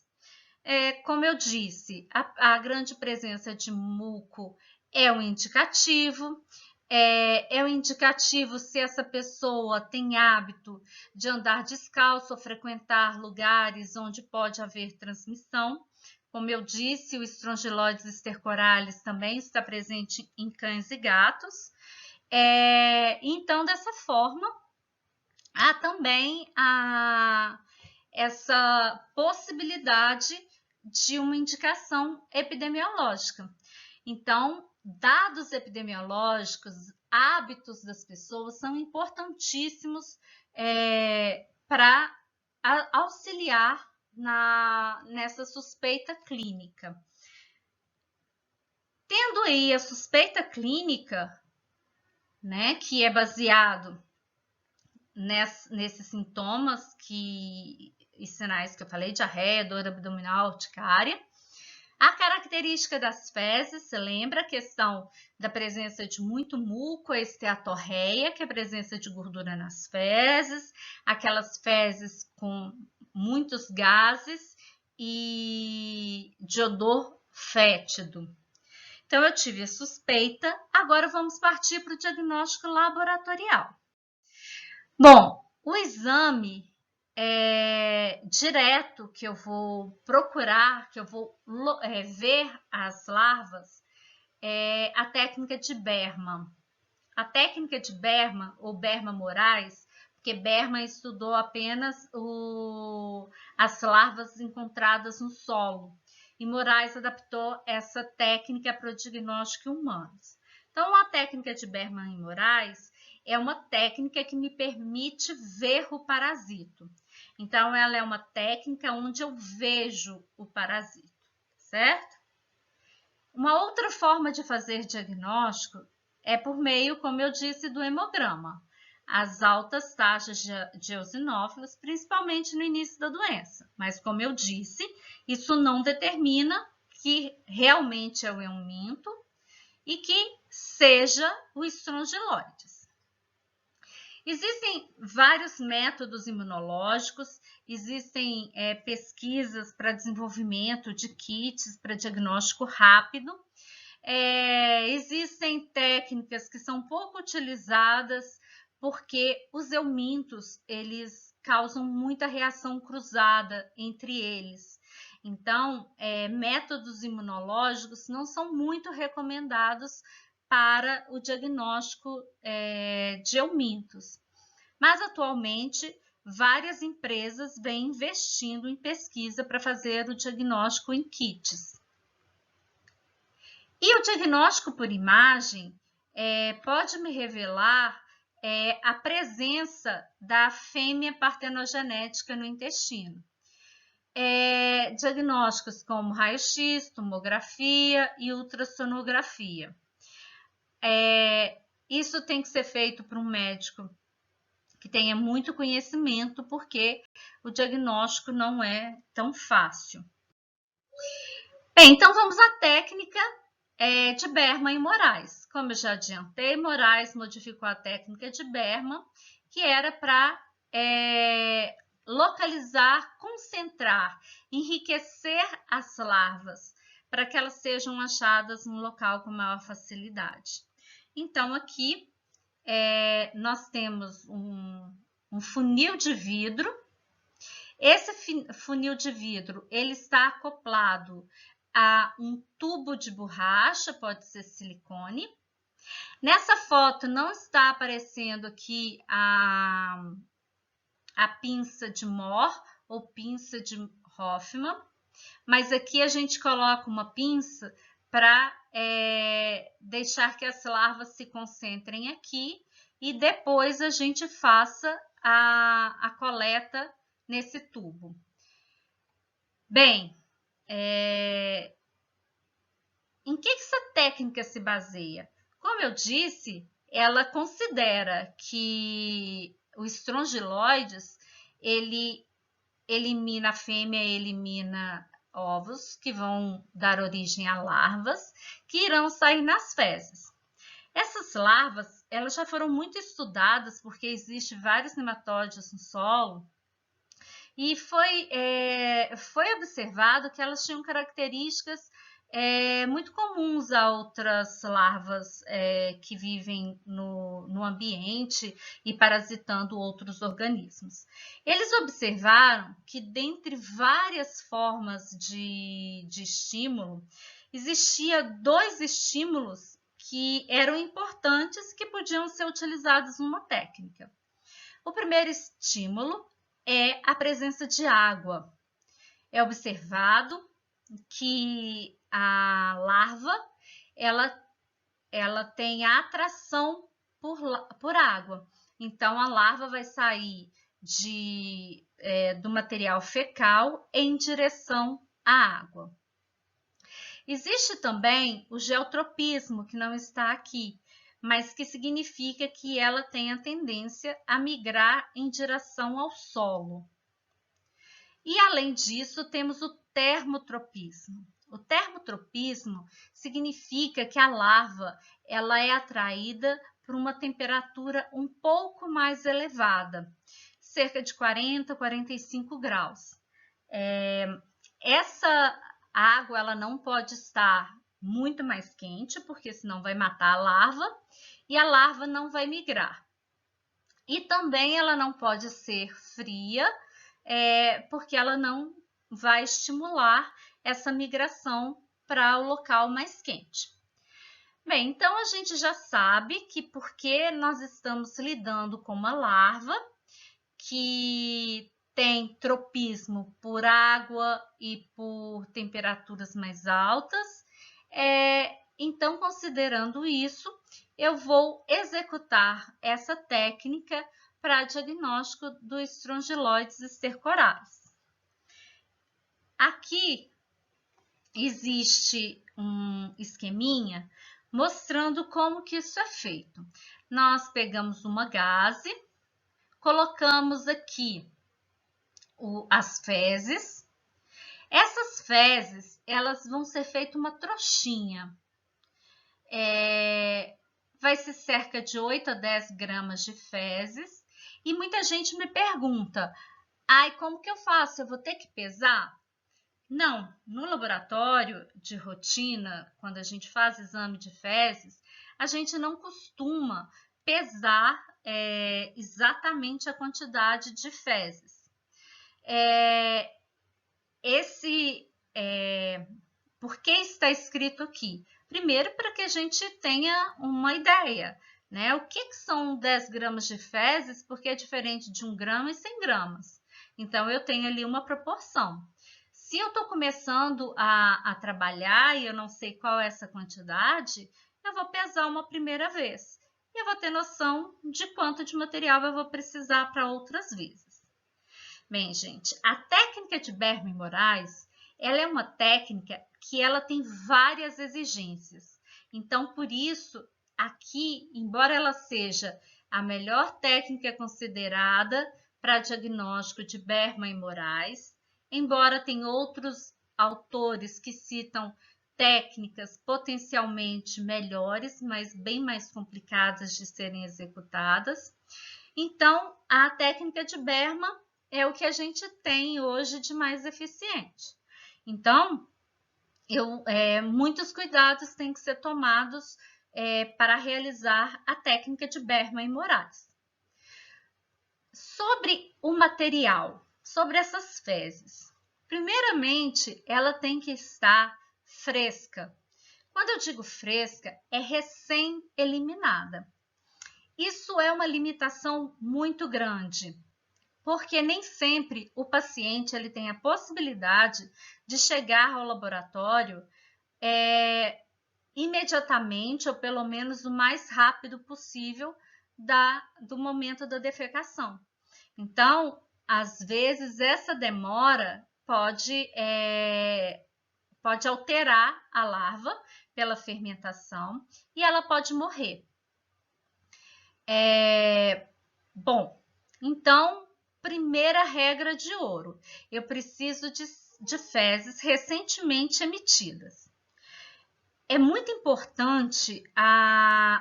Como eu disse, a grande presença de muco é um indicativo. É um indicativo se essa pessoa tem hábito de andar descalço ou frequentar lugares onde pode haver transmissão. Como eu disse, o Strongyloides stercoralis também está presente em cães e gatos. Então, dessa forma, há também essa possibilidade de uma indicação epidemiológica. Então, dados epidemiológicos, hábitos das pessoas são importantíssimos para auxiliar nessa suspeita clínica. Tendo aí a suspeita clínica, né, que é baseado nesses sintomas e sinais que eu falei, diarreia, dor abdominal, urticária. A característica das fezes, você lembra a questão da presença de muito muco, a esteatorreia, que é a presença de gordura nas fezes, aquelas fezes com muitos gases e de odor fétido. Então, eu tive a suspeita, agora vamos partir para o diagnóstico laboratorial. Bom, o exame direto que eu vou procurar, que eu vou ver as larvas, é a técnica de Berman. A técnica de Berman, ou Berman-Moraes, porque Berman estudou apenas as larvas encontradas no solo, e Moraes adaptou essa técnica para o diagnóstico humano. Então, a técnica de Berman e Moraes é uma técnica que me permite ver o parasito. Então, ela é uma técnica onde eu vejo o parasito, certo? Uma outra forma de fazer diagnóstico é por meio, como eu disse, do hemograma. As altas taxas de eosinófilos, principalmente no início da doença. Mas, como eu disse, isso não determina que realmente é o euminto e que seja o Strongyloides. Existem vários métodos imunológicos, existem pesquisas para desenvolvimento de kits para diagnóstico rápido. Existem técnicas que são pouco utilizadas porque os eumintos, eles causam muita reação cruzada entre eles. Então, métodos imunológicos não são muito recomendados para o diagnóstico de eumintos. Mas, atualmente, várias empresas vêm investindo em pesquisa para fazer o diagnóstico em kits. E o diagnóstico por imagem pode me revelar a presença da fêmea partenogenética no intestino. Diagnósticos como raio-x, tomografia e ultrassonografia. Isso tem que ser feito por um médico que tenha muito conhecimento, porque o diagnóstico não é tão fácil. Bem, então vamos à técnica de Berman e Moraes. Como eu já adiantei, Moraes modificou a técnica de Berman, que era para localizar, concentrar, enriquecer as larvas para que elas sejam achadas no local com maior facilidade. Então, aqui nós temos um funil de vidro. Esse funil de vidro ele está acoplado a um tubo de borracha, pode ser silicone. Nessa foto não está aparecendo aqui a pinça de Mohr ou pinça de Hoffman, mas aqui a gente coloca uma pinça para deixar que as larvas se concentrem aqui e depois a gente faça a coleta nesse tubo. Bem, em que essa técnica se baseia? Como eu disse, ela considera que o Strongyloides, ele elimina a fêmea, elimina ovos que vão dar origem a larvas que irão sair nas fezes. Essas larvas, elas já foram muito estudadas porque existem vários nematóides no solo e foi observado que elas tinham características muito comuns a outras larvas que vivem no ambiente e parasitando outros organismos. Eles observaram que, dentre várias formas de estímulo, existia 2 estímulos que eram importantes que podiam ser utilizados numa técnica. O primeiro estímulo é a presença de água. É observado que a larva ela tem atração por água. Então, a larva vai sair do material fecal em direção à água. Existe também o geotropismo, que não está aqui, mas que significa que ela tem a tendência a migrar em direção ao solo. E, além disso, temos o termotropismo. O termotropismo significa que a larva ela é atraída por uma temperatura um pouco mais elevada, cerca de 40 a 45 graus. Essa água ela não pode estar muito mais quente, porque senão vai matar a larva, e a larva não vai migrar. E também ela não pode ser fria, porque ela não vai estimular essa migração para o local mais quente. Bem, então a gente já sabe que porque nós estamos lidando com uma larva que tem tropismo por água e por temperaturas mais altas, então, considerando isso, eu vou executar essa técnica para diagnóstico do Strongyloides stercoralis. Aqui existe um esqueminha mostrando como que isso é feito. Nós pegamos uma gaze, colocamos aqui as fezes. Essas fezes, elas vão ser feita uma trouxinha. Vai ser cerca de 8 a 10 gramas de fezes. E muita gente me pergunta, como que eu faço? Eu vou ter que pesar? Não, no laboratório de rotina, quando a gente faz exame de fezes, a gente não costuma pesar exatamente a quantidade de fezes. Por que está escrito aqui? Primeiro, para que a gente tenha uma ideia, né? O que são 10 gramas de fezes, porque é diferente de 1 grama e 100 gramas. Então, eu tenho ali uma proporção. Se eu estou começando a trabalhar e eu não sei qual é essa quantidade, eu vou pesar uma primeira vez. E eu vou ter noção de quanto de material eu vou precisar para outras vezes. Bem, gente, a técnica de Bergman-Moraes, ela é uma técnica que ela tem várias exigências. Então, por isso, aqui, embora ela seja a melhor técnica considerada para diagnóstico de Bergman-Moraes, embora tenha outros autores que citam técnicas potencialmente melhores, mas bem mais complicadas de serem executadas. Então, a técnica de Bergman é o que a gente tem hoje de mais eficiente. Então, muitos cuidados têm que ser tomados para realizar a técnica de Bergman e Moraes. Sobre o material, sobre essas fezes. Primeiramente, ela tem que estar fresca. Quando eu digo fresca, é recém-eliminada. Isso é uma limitação muito grande, porque nem sempre o paciente ele tem a possibilidade de chegar ao laboratório imediatamente, ou pelo menos o mais rápido possível do momento da defecação. Então, às vezes, essa demora pode alterar a larva pela fermentação e ela pode morrer. Bom, então, primeira regra de ouro, eu preciso de fezes recentemente emitidas. É muito importante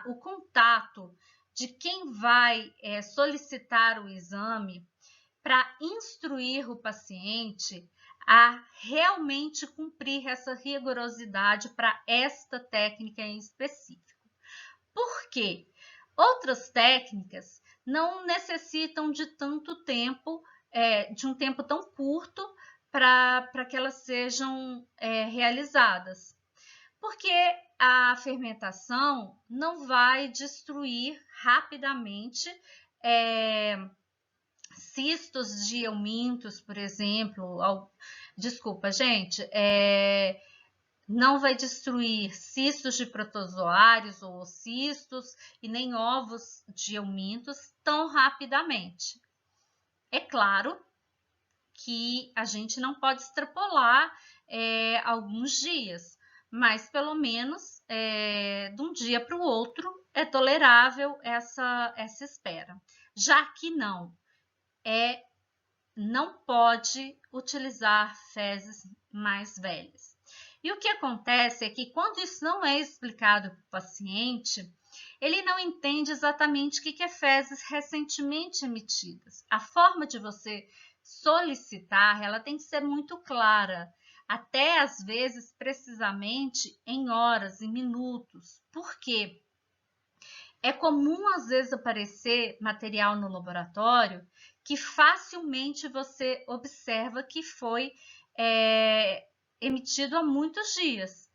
o contato de quem vai solicitar o exame para instruir o paciente a realmente cumprir essa rigorosidade para esta técnica em específico. Por quê? Outras técnicas não necessitam de tanto tempo, de um tempo tão curto para que elas sejam realizadas. Porque a fermentação não vai destruir rapidamente cistos de eumintos, por exemplo. Desculpa, gente. Não vai destruir cistos de protozoários ou cistos e nem ovos de eumintos tão rapidamente. É claro que a gente não pode extrapolar alguns dias, mas pelo menos de um dia para o outro é tolerável essa espera. Já que não pode utilizar fezes mais velhas. E o que acontece é que quando isso não é explicado para o paciente, ele não entende exatamente o que é fezes recentemente emitidas. A forma de você solicitar, ela tem que ser muito clara, até às vezes precisamente em horas, em minutos. Por quê? É comum às vezes aparecer material no laboratório que facilmente você observa que foi emitido há muitos dias.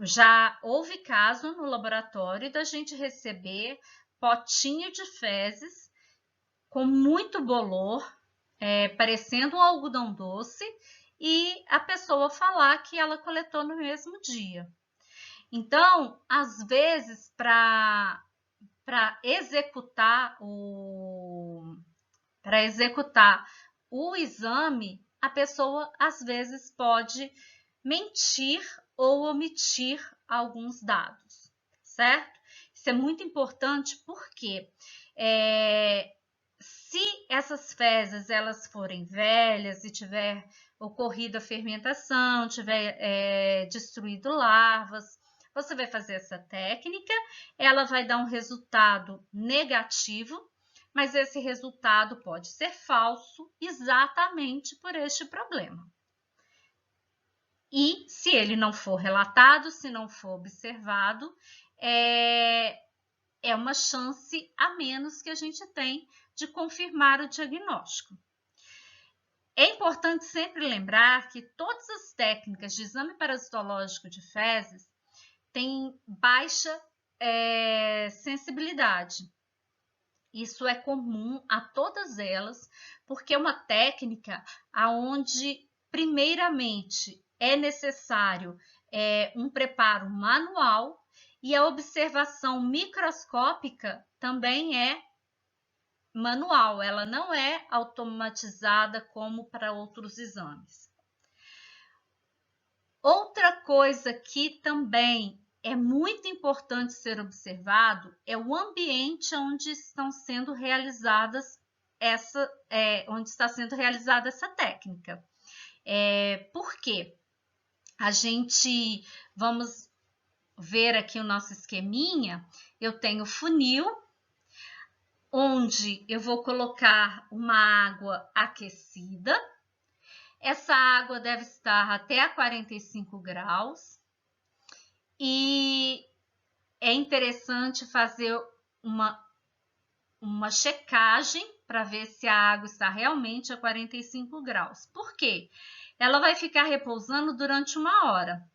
Já houve caso no laboratório da gente receber potinho de fezes com muito bolor, parecendo um algodão doce, e a pessoa falar que ela coletou no mesmo dia. Então, às vezes, para executar o exame, a pessoa às vezes pode mentir ou omitir alguns dados, certo? Isso é muito importante porque se essas fezes elas forem velhas e tiver ocorrido a fermentação, tiver destruído larvas, você vai fazer essa técnica, ela vai dar um resultado negativo, mas esse resultado pode ser falso exatamente por este problema. E se ele não for relatado, se não for observado, é uma chance a menos que a gente tem de confirmar o diagnóstico. É importante sempre lembrar que todas as técnicas de exame parasitológico de fezes têm baixa sensibilidade. Isso é comum a todas elas, porque é uma técnica onde, primeiramente, é necessário um preparo manual e a observação microscópica também é manual, ela não é automatizada como para outros exames. Outra coisa que também é muito importante ser observado é o ambiente onde estão sendo realizadas onde está sendo realizada essa técnica. Por quê? Vamos ver aqui o nosso esqueminha. Eu tenho funil, onde eu vou colocar uma água aquecida. Essa água deve estar até a 45 graus e é interessante fazer uma checagem para ver se a água está realmente a 45 graus. Por quê? Ela vai ficar repousando durante 1 hora.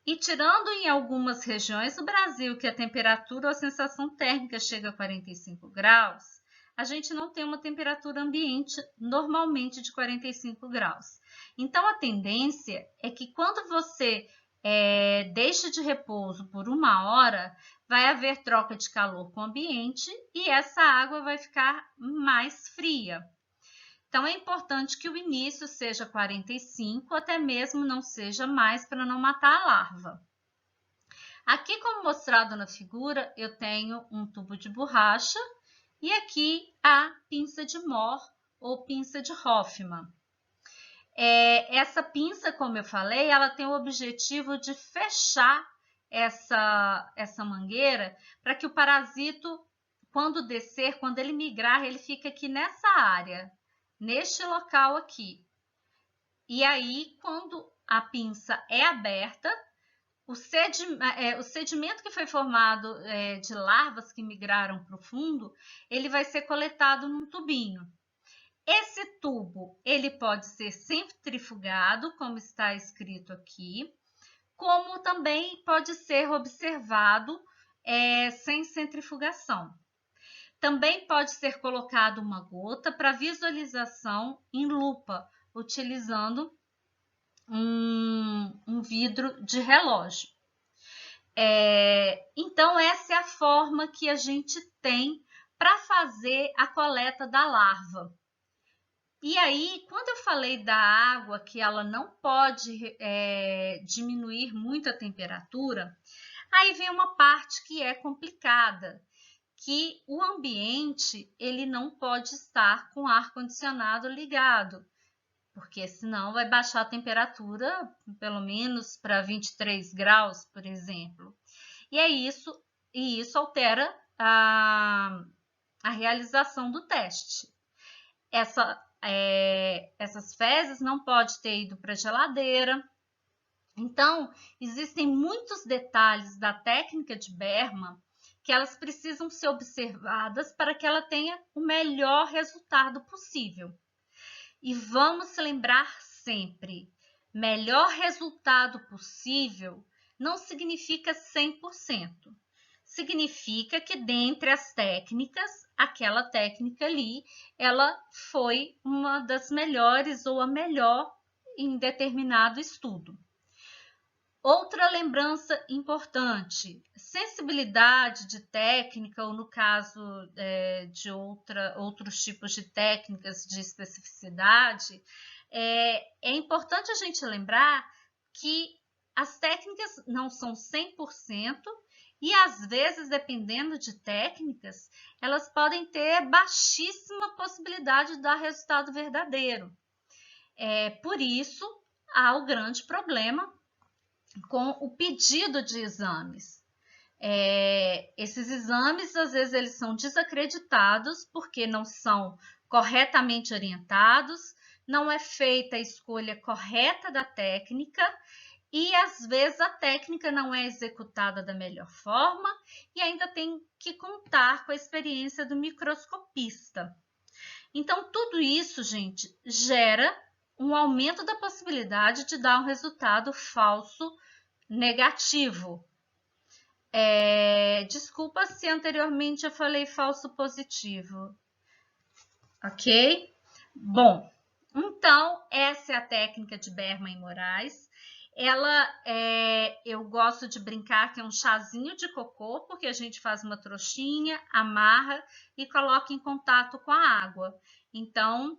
E tirando em algumas regiões do Brasil que a temperatura ou a sensação térmica chega a 45 graus, a gente não tem uma temperatura ambiente normalmente de 45 graus. Então, a tendência é que quando você deixa de repouso por 1 hora, vai haver troca de calor com o ambiente e essa água vai ficar mais fria. Então, é importante que o início seja 45, até mesmo não seja mais, para não matar a larva. Aqui, como mostrado na figura, eu tenho um tubo de borracha e aqui a pinça de Mohr ou pinça de Hoffmann. Essa pinça, como eu falei, ela tem o objetivo de fechar essa mangueira para que o parasito, quando descer, quando ele migrar, ele fica aqui nessa área, neste local aqui. E aí, quando a pinça é aberta, o sedimento que foi formado de larvas que migraram para o fundo, ele vai ser coletado num tubinho. Esse tubo, ele pode ser centrifugado, como está escrito aqui, como também pode ser observado sem centrifugação. Também pode ser colocado uma gota para visualização em lupa, utilizando um vidro de relógio. Então, essa é a forma que a gente tem para fazer a coleta da larva. E aí, quando eu falei da água, que ela não pode diminuir muito a temperatura, aí vem uma parte que é complicada, que o ambiente ele não pode estar com ar-condicionado ligado, porque senão vai baixar a temperatura pelo menos para 23 graus, por exemplo. E isso altera a realização do teste. Essas fezes não pode ter ido para a geladeira. Então, existem muitos detalhes da técnica de Berman que elas precisam ser observadas para que ela tenha o melhor resultado possível. E vamos lembrar sempre, melhor resultado possível não significa 100%. Significa que dentre as técnicas, aquela técnica ali, ela foi uma das melhores ou a melhor em determinado estudo. Outra lembrança importante, sensibilidade de técnica, ou no caso de outros tipos de técnicas de especificidade, é importante a gente lembrar que as técnicas não são 100%, e às vezes, dependendo de técnicas, elas podem ter baixíssima possibilidade de dar resultado verdadeiro. Por isso, há o grande problema com o pedido de exames. Esses exames, às vezes, eles são desacreditados porque não são corretamente orientados, não é feita a escolha correta da técnica e, às vezes, a técnica não é executada da melhor forma e ainda tem que contar com a experiência do microscopista. Então, tudo isso, gente, gera um aumento da possibilidade de dar um resultado falso negativo. Desculpa se anteriormente eu falei falso positivo, ok? Bom, então essa é a técnica de Berman e Moraes. Eu gosto de brincar que é um chazinho de cocô, porque a gente faz uma trouxinha, amarra e coloca em contato com a água. Então,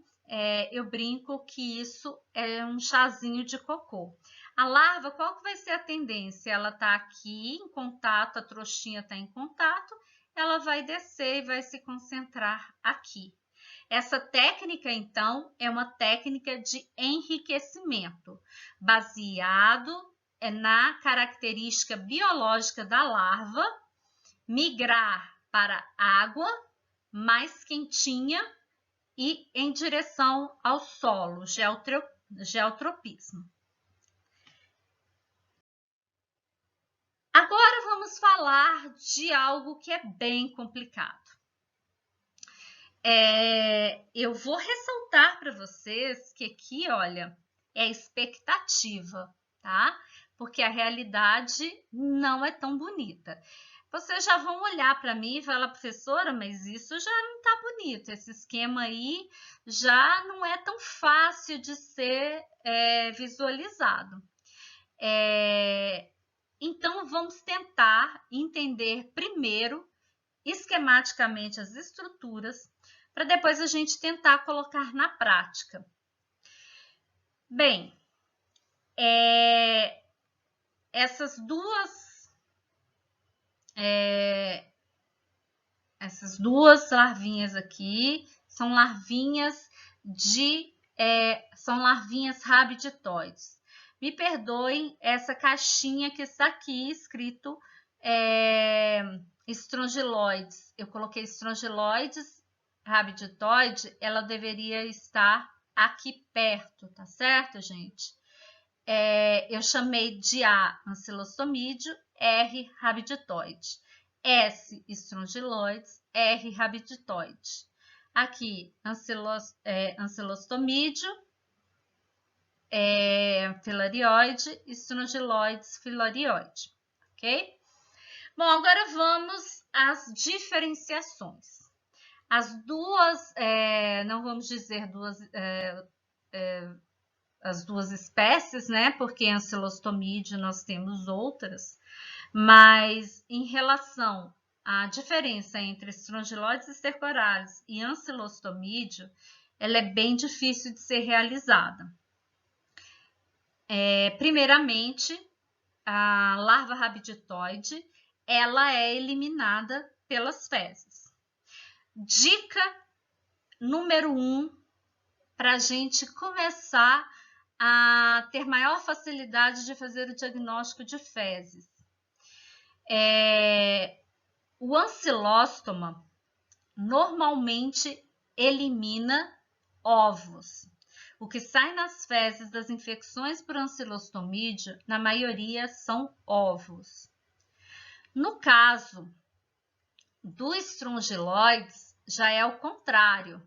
eu brinco que isso é um chazinho de cocô. A larva, qual que vai ser a tendência? Ela está aqui em contato, a trouxinha está em contato, ela vai descer e vai se concentrar aqui. Essa técnica, então, é uma técnica de enriquecimento, baseado na característica biológica da larva, migrar para água mais quentinha e em direção ao solo, geotropismo. Agora vamos falar de algo que é bem complicado. Eu vou ressaltar para vocês que aqui, olha, é expectativa, tá? Porque a realidade não é tão bonita. Vocês já vão olhar para mim e falar, professora, mas isso já não tá bonito. Esse esquema aí já não é tão fácil de ser visualizado. Então, vamos tentar entender primeiro, esquematicamente, as estruturas, para depois a gente tentar colocar na prática. Bem, essas duas larvinhas aqui são larvinhas rabiditoides. Me perdoem essa caixinha que está aqui escrito estrongiloides. Eu coloquei estrongiloides rabiditoide, ela deveria estar aqui perto, tá certo, gente? Eu chamei de A ancilostomídeo, R rabiditoide, S estrongiloides, R rabiditoide. Aqui ancilostomídeo, filarioide, estrongiloides, filarioide, ok? Bom, agora vamos às diferenciações. As duas, não vamos dizer as duas espécies, né? Porque ancilostomídeo nós temos outras, mas em relação à diferença entre estrongiloides estercoralis e ancilostomídeo, ela é bem difícil de ser realizada. Primeiramente, a larva rabiditoide, ela é eliminada pelas fezes. Dica número 1, para a gente começar a ter maior facilidade de fazer o diagnóstico de fezes. O ancilóstoma normalmente elimina ovos. O que sai nas fezes das infecções por ancilostomídeo, na maioria, são ovos. No caso do estrongiloides, já é o contrário.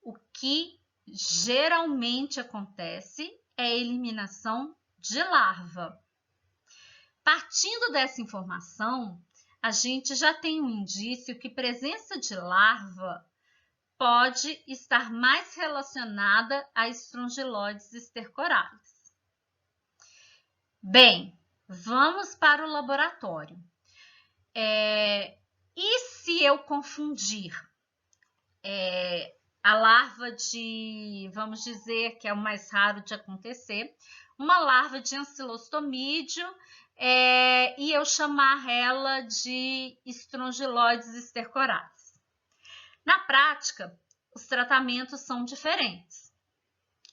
O que geralmente acontece é a eliminação de larva. Partindo dessa informação, a gente já tem um indício que presença de larva pode estar mais relacionada a estrongiloides estercoralis. Bem, vamos para o laboratório. E se eu confundir a larva de, vamos dizer que é o mais raro de acontecer, uma larva de ancilostomídeo e eu chamar ela de estrongiloides estercoralis? Na prática, os tratamentos são diferentes,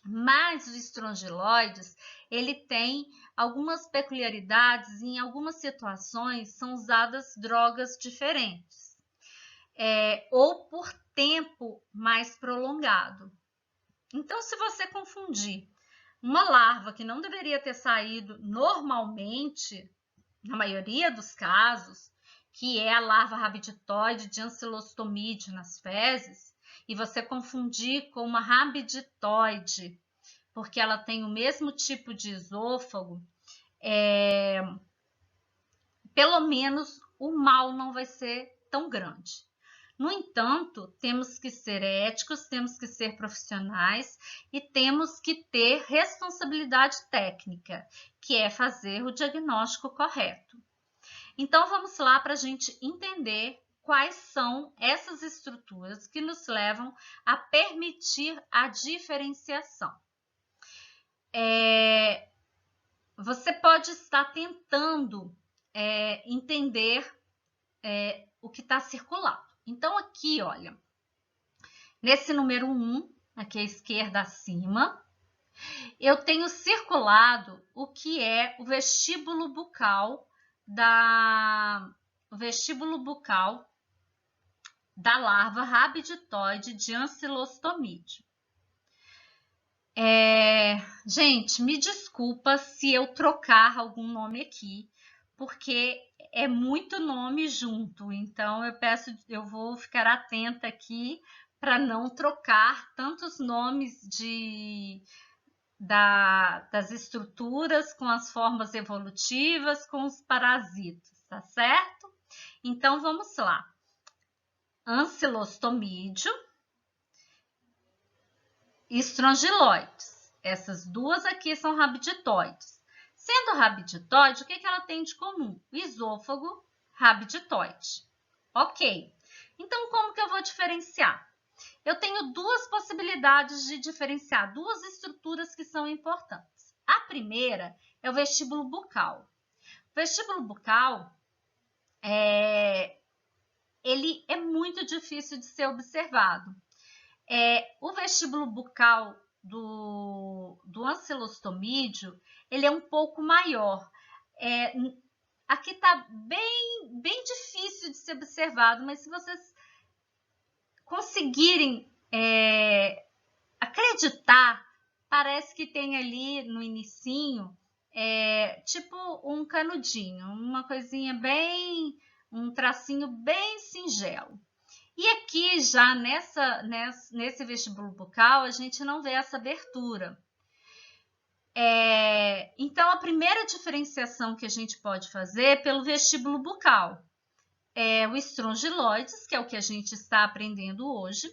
mas os estrongiloides, ele tem algumas peculiaridades e em algumas situações são usadas drogas diferentes, ou por tempo mais prolongado. Então, se você confundir uma larva que não deveria ter saído normalmente, na maioria dos casos, que é a larva rabiditoide de ancilostomídeo nas fezes, e você confundir com uma rabiditoide, porque ela tem o mesmo tipo de esôfago, pelo menos o mal não vai ser tão grande. No entanto, temos que ser éticos, temos que ser profissionais e temos que ter responsabilidade técnica, que é fazer o diagnóstico correto. Então, vamos lá para a gente entender quais são essas estruturas que nos levam a permitir a diferenciação. Você pode estar tentando entender o que está circulando. Então, aqui, olha, nesse número 1, aqui à esquerda acima, eu tenho circulado o que é o vestíbulo da larva rabiditoide de Ancylostomídeo. Gente, me desculpa se eu trocar algum nome aqui, porque é muito nome junto, então eu vou ficar atenta aqui para não trocar tantos nomes das estruturas com as formas evolutivas, com os parasitas, tá certo? Então vamos lá. Ancylostomídeo, estrongiloides. Essas duas aqui são rabiditoides. Sendo rabiditoide, o que ela tem de comum? O esôfago rabiditoide. Ok. Então, como que eu vou diferenciar? Eu tenho duas possibilidades de diferenciar, duas estruturas que são importantes. A primeira é o vestíbulo bucal. O vestíbulo bucal, ele é muito difícil de ser observado. O vestíbulo bucal do Ancylostomídeo, ele é um pouco maior. Aqui está bem difícil de ser observado, mas se vocês conseguirem acreditar, parece que tem ali no inicinho, tipo um canudinho, uma coisinha um tracinho bem singelo. E aqui já nesse vestíbulo bucal, a gente não vê essa abertura. Então, a primeira diferenciação que a gente pode fazer é pelo vestíbulo bucal. O estrongiloides, que é o que a gente está aprendendo hoje,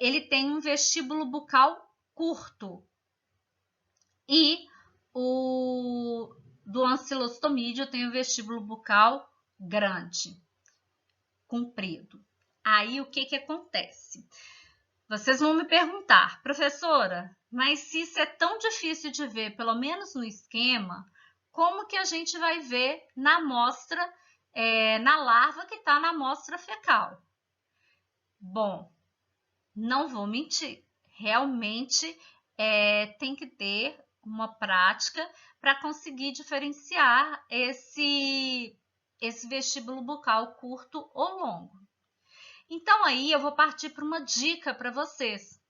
ele tem um vestíbulo bucal curto. E o do Ancylostomídeo tem um vestíbulo bucal grande, comprido. Aí, o que acontece? Vocês vão me perguntar, professora, mas se isso é tão difícil de ver, pelo menos no esquema, como que a gente vai ver na amostra, na larva que está na amostra fecal? Bom, não vou mentir, realmente tem que ter uma prática para conseguir diferenciar esse vestíbulo bucal curto ou longo. Então, aí eu vou partir para uma dica para vocês,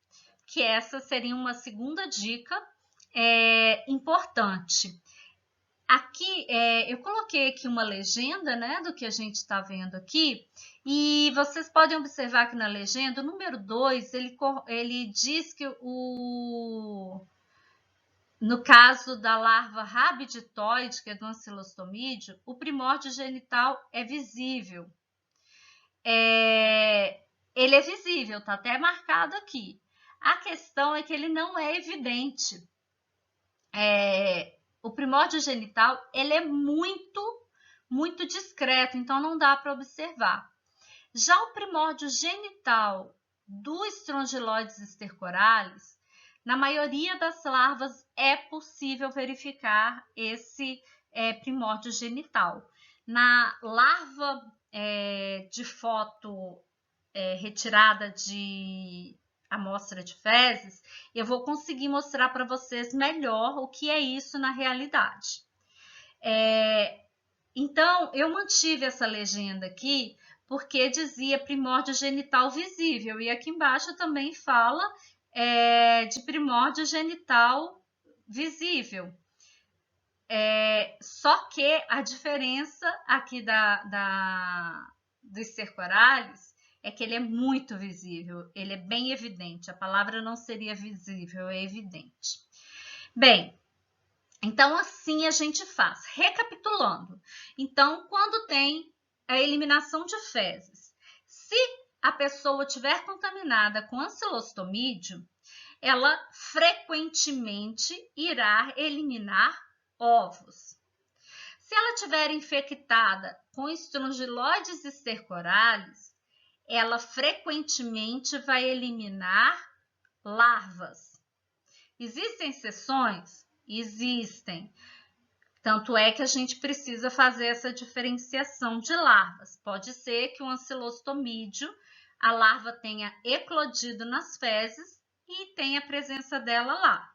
que essa seria uma segunda dica importante. Aqui, eu coloquei aqui uma legenda, né, do que a gente está vendo aqui, e vocês podem observar que na legenda, o número 2, ele diz que no caso da larva rabiditoide, que é do Ancylostomídeo, o primórdio genital é visível. Ele é visível, está até marcado aqui. A questão é que ele não é evidente. O primórdio genital, ele é muito discreto, então não dá para observar. Já o primórdio genital do Strongyloides stercoralis, na maioria das larvas é possível verificar esse primórdio genital. Na larva de foto retirada de amostra de fezes, eu vou conseguir mostrar para vocês melhor o que é isso na realidade. Então, eu mantive essa legenda aqui porque dizia primórdio genital visível, e aqui embaixo também fala de primórdio genital visível. Só que a diferença aqui do stercoralis é que ele é muito visível, ele é bem evidente. A palavra não seria visível, é evidente. Bem, então assim a gente faz. Recapitulando, então quando tem a eliminação de fezes, se a pessoa estiver contaminada com Ancylostomídeo, ela frequentemente irá eliminar ovos. Se ela estiver infectada com Strongyloides stercoralis, ela frequentemente vai eliminar larvas. Existem exceções? Existem. Tanto é que a gente precisa fazer essa diferenciação de larvas. Pode ser que o Ancylostomídeo, a larva tenha eclodido nas fezes e tenha a presença dela lá.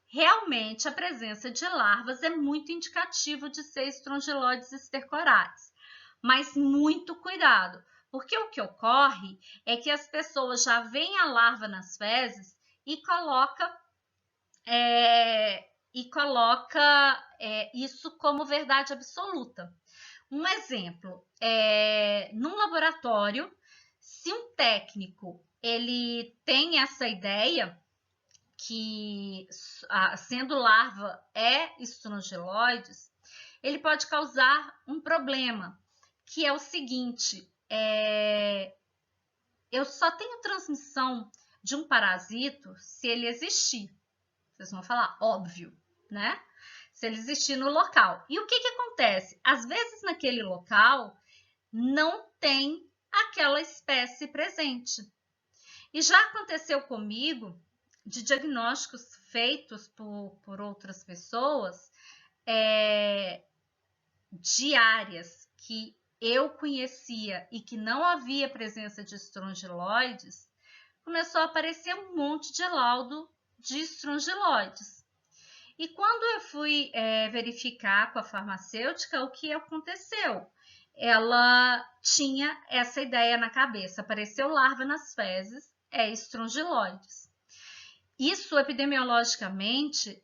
Realmente, a presença de larvas é muito indicativo de ser Strongyloides stercoralis. Mas muito cuidado, Porque o que ocorre é que as pessoas já veem a larva nas fezes e coloca isso como verdade absoluta. Um exemplo, num laboratório, se um técnico ele tem essa ideia que sendo larva estrongiloides, ele pode causar um problema, que é o seguinte, eu só tenho transmissão de um parasito se ele existir. Vocês vão falar, óbvio, né? Se ele existir no local. E o que acontece? Às vezes naquele local não tem aquela espécie presente. E já aconteceu comigo de diagnósticos feitos por outras pessoas de áreas que eu conhecia e que não havia presença de estrongiloides, começou a aparecer um monte de laudo de estrongiloides. E quando eu fui verificar com a farmacêutica, o que aconteceu? Ela tinha essa ideia na cabeça, apareceu larva nas fezes, estrongiloides. Isso, epidemiologicamente,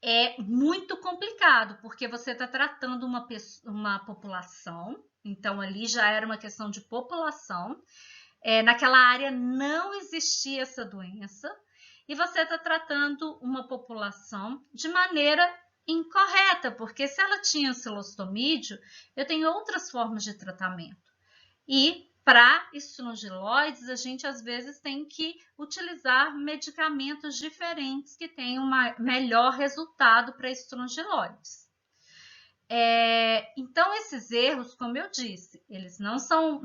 é muito complicado, porque você está tratando uma população, então ali já era uma questão de população, naquela área não existia essa doença, e você está tratando uma população de maneira incorreta, porque se ela tinha ancilostomídio, eu tenho outras formas de tratamento. E para estrongiloides, a gente às vezes tem que utilizar medicamentos diferentes que tenham um melhor resultado para estrongiloides. Então, esses erros, como eu disse, eles não são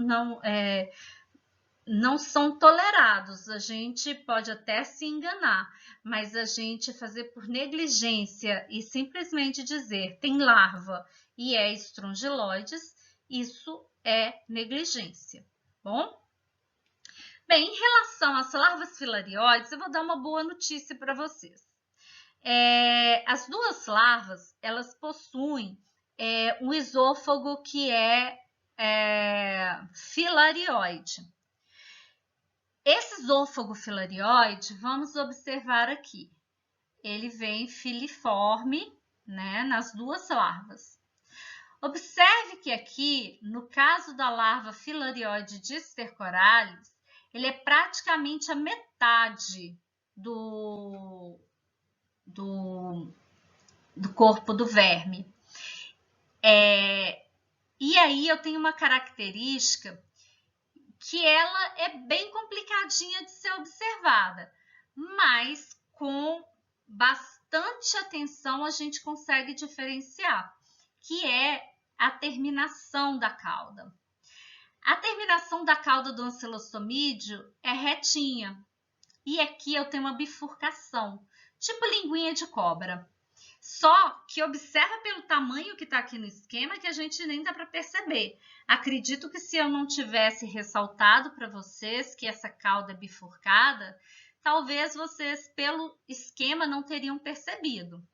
tolerados. A gente pode até se enganar, mas a gente fazer por negligência e simplesmente dizer tem larva e estrongiloides, isso é negligência, bom? Bem, em relação às larvas filarioides, eu vou dar uma boa notícia para vocês. As duas larvas, elas possuem um esôfago que é filarioide. Esse esôfago filarioide, vamos observar aqui, ele vem filiforme, né, nas duas larvas. Observe que aqui, no caso da larva filarioide de Stercoralis, ele é praticamente a metade do corpo do verme. E aí eu tenho uma característica que ela é bem complicadinha de ser observada, mas com bastante atenção a gente consegue diferenciar, que é a terminação da cauda. A terminação da cauda do ancilostomídeo é retinha, e aqui eu tenho uma bifurcação, tipo linguinha de cobra. Só que observa pelo tamanho que está aqui no esquema que a gente nem dá para perceber. Acredito que se eu não tivesse ressaltado para vocês que essa cauda é bifurcada, talvez vocês pelo esquema não teriam percebido.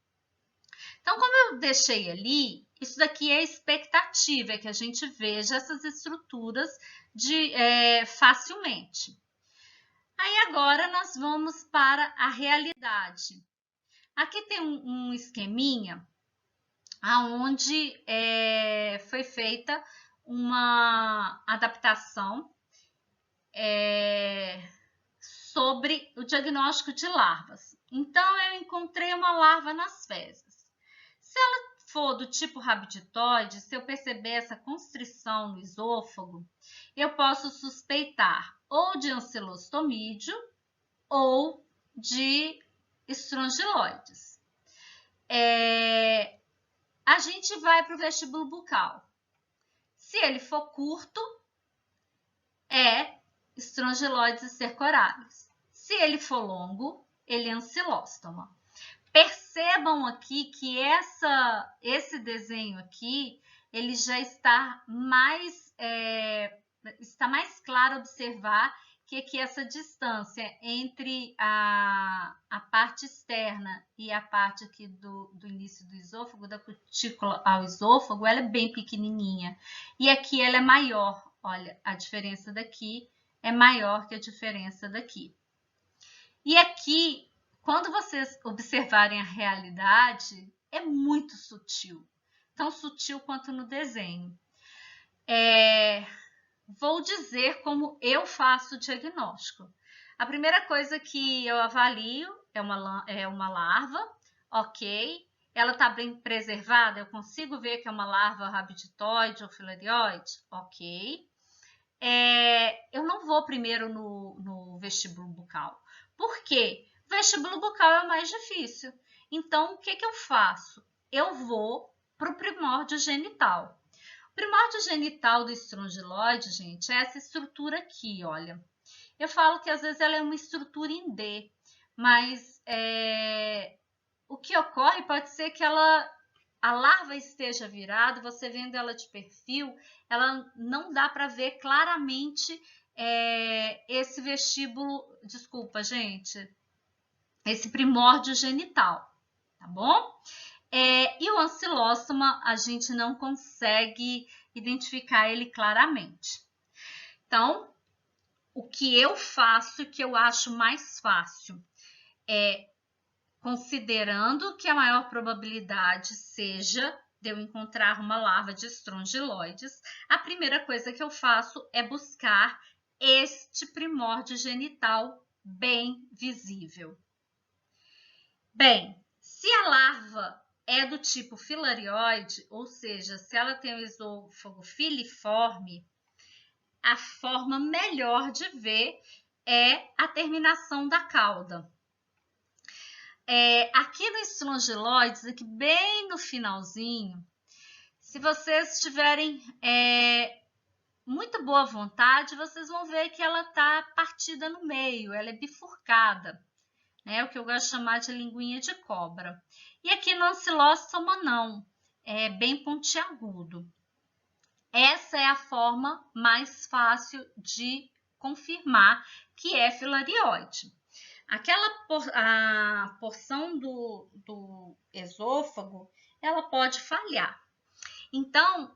Então, como eu deixei ali, isso daqui é expectativa, é que a gente veja essas estruturas facilmente. Aí agora nós vamos para a realidade. Aqui tem um esqueminha onde foi feita uma adaptação sobre o diagnóstico de larvas. Então, eu encontrei uma larva nas fezes. Se ela for do tipo rabditoide, se eu perceber essa constrição no esôfago, eu posso suspeitar ou de ancilostomídeo ou de estrongiloides. A gente vai para o vestíbulo bucal. Se ele for curto, é estrongiloides stercoralis. Se ele for longo, ele é ancilóstoma. Percebam aqui que esse desenho aqui, ele já está mais claro observar que essa distância entre a parte externa e a parte aqui do início do esôfago, da cutícula ao esôfago, ela é bem pequenininha. E aqui ela é maior, olha, a diferença daqui é maior que a diferença daqui. E aqui, quando vocês observarem a realidade, é muito sutil. Tão sutil quanto no desenho. Vou dizer como eu faço o diagnóstico. A primeira coisa que eu avalio é uma larva, ok? Ela está bem preservada? Eu consigo ver que é uma larva rabiditoide ou filarioide? Ok. Eu não vou primeiro no vestíbulo bucal. Por quê? O vestíbulo bucal é o mais difícil. Então, o que eu faço? Eu vou para o primórdio genital. O primórdio genital do estrongiloide, gente, é essa estrutura aqui, olha. Eu falo que às vezes ela é uma estrutura em D, mas o que ocorre pode ser que a larva esteja virada, você vendo ela de perfil, ela não dá para ver claramente esse vestíbulo, desculpa, gente, esse primórdio genital, tá bom? E o ancilóstoma, a gente não consegue identificar ele claramente. Então, o que eu faço, que eu acho mais fácil, considerando que a maior probabilidade seja de eu encontrar uma larva de estrongiloides, a primeira coisa que eu faço é buscar este primórdio genital bem visível. Bem, se a larva é do tipo filarioide, ou seja, se ela tem o esôfago filiforme, a forma melhor de ver é a terminação da cauda. Aqui no estrongiloides, aqui bem no finalzinho, se vocês tiverem muito boa vontade, vocês vão ver que ela está partida no meio, ela é bifurcada, né? O que eu gosto de chamar de linguinha de cobra. E aqui no ancilóstoma não, é bem pontiagudo. Essa é a forma mais fácil de confirmar que é filarioide. A porção do esôfago, ela pode falhar. Então,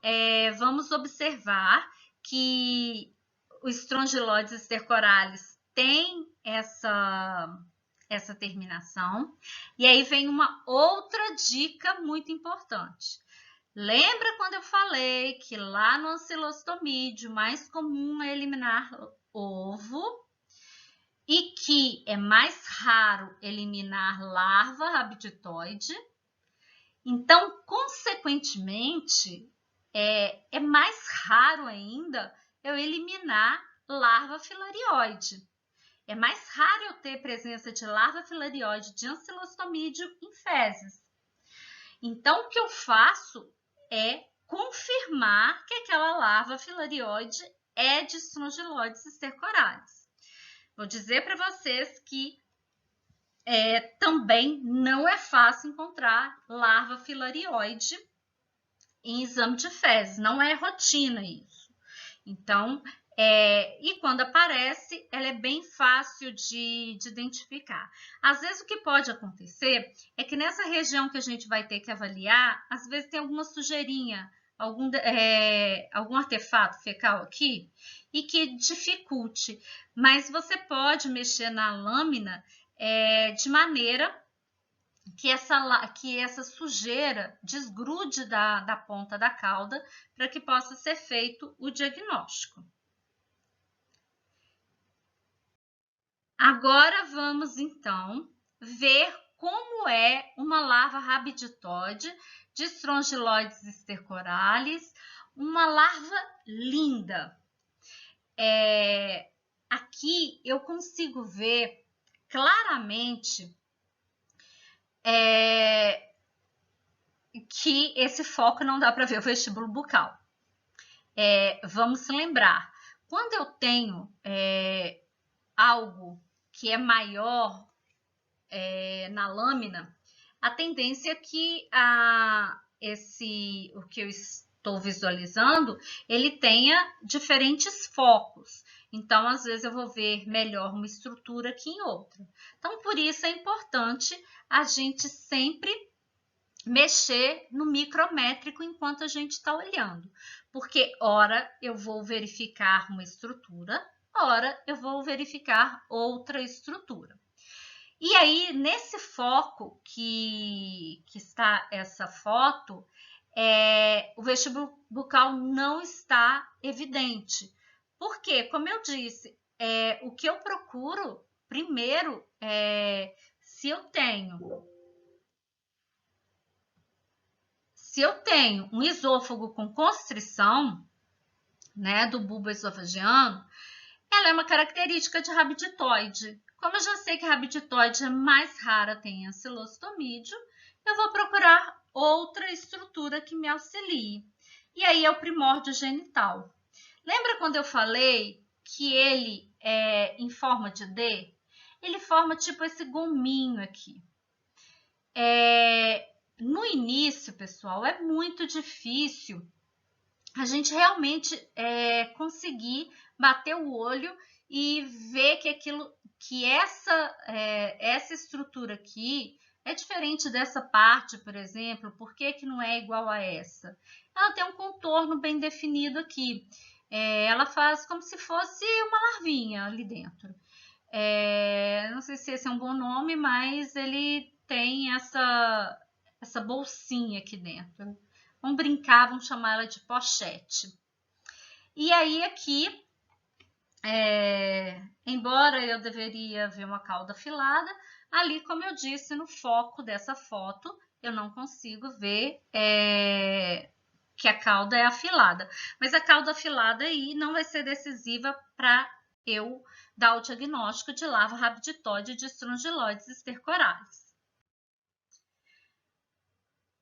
vamos observar que o Strongyloides stercoralis tem essa terminação. E aí vem uma outra dica muito importante. Lembra quando eu falei que lá no ancilostomídeo, mais comum é eliminar ovo e que é mais raro eliminar larva rabiditoide? Então, consequentemente, é mais raro ainda eu eliminar larva filarioide. É mais raro eu ter presença de larva filarioide de ancilostomídeo em fezes. Então, o que eu faço é confirmar que aquela larva filarioide é de Strongyloides stercoralis. Vou dizer para vocês que também não é fácil encontrar larva filarioide em exame de fezes, não é rotina isso. Então, e quando aparece, ela é bem fácil de identificar. Às vezes o que pode acontecer é que nessa região que a gente vai ter que avaliar, às vezes tem alguma sujeirinha, algum artefato fecal aqui e que dificulte, mas você pode mexer na lâmina de maneira que essa sujeira desgrude da ponta da cauda para que possa ser feito o diagnóstico. Agora vamos então ver como é uma larva rabiditoide de Strongyloides stercoralis, uma larva linda. Aqui eu consigo ver claramente que esse foco não dá para ver o vestíbulo bucal. Vamos lembrar, quando eu tenho algo que é maior na lâmina, a tendência é que o que eu estou visualizando, ele tenha diferentes focos. Então, às vezes eu vou ver melhor uma estrutura que em outra. Então, por isso é importante a gente sempre mexer no micrométrico enquanto a gente está olhando, porque ora eu vou verificar uma estrutura, ora eu vou verificar outra estrutura. E aí, nesse foco que está essa foto, o vestibulo bucal não está evidente. Porque, como eu disse, o que eu procuro primeiro é se eu tenho um esôfago com constrição, né, do bulbo esofagiano, ela é uma característica de rabiditoide. Como eu já sei que a rabiditoide é mais rara, tem ancilostomídeo, eu vou procurar outra estrutura que me auxilie. E aí é o primórdio genital. Lembra quando eu falei que ele é em forma de D? Ele forma tipo esse gominho aqui. No início, pessoal, é muito difícil a gente realmente conseguir bater o olho e ver que essa estrutura aqui é diferente dessa parte, por exemplo. Por que não é igual a essa? Ela tem um contorno bem definido aqui. Ela faz como se fosse uma larvinha ali dentro. Não sei se esse é um bom nome, mas ele tem essa bolsinha aqui dentro. Vamos brincar, vamos chamar ela de pochete. E aí aqui, embora eu deveria ver uma cauda afilada, ali, como eu disse, no foco dessa foto, eu não consigo ver que a cauda é afilada. Mas a cauda afilada aí não vai ser decisiva para eu dar o diagnóstico de larva rabiditóide de estrongiloides estercoralis.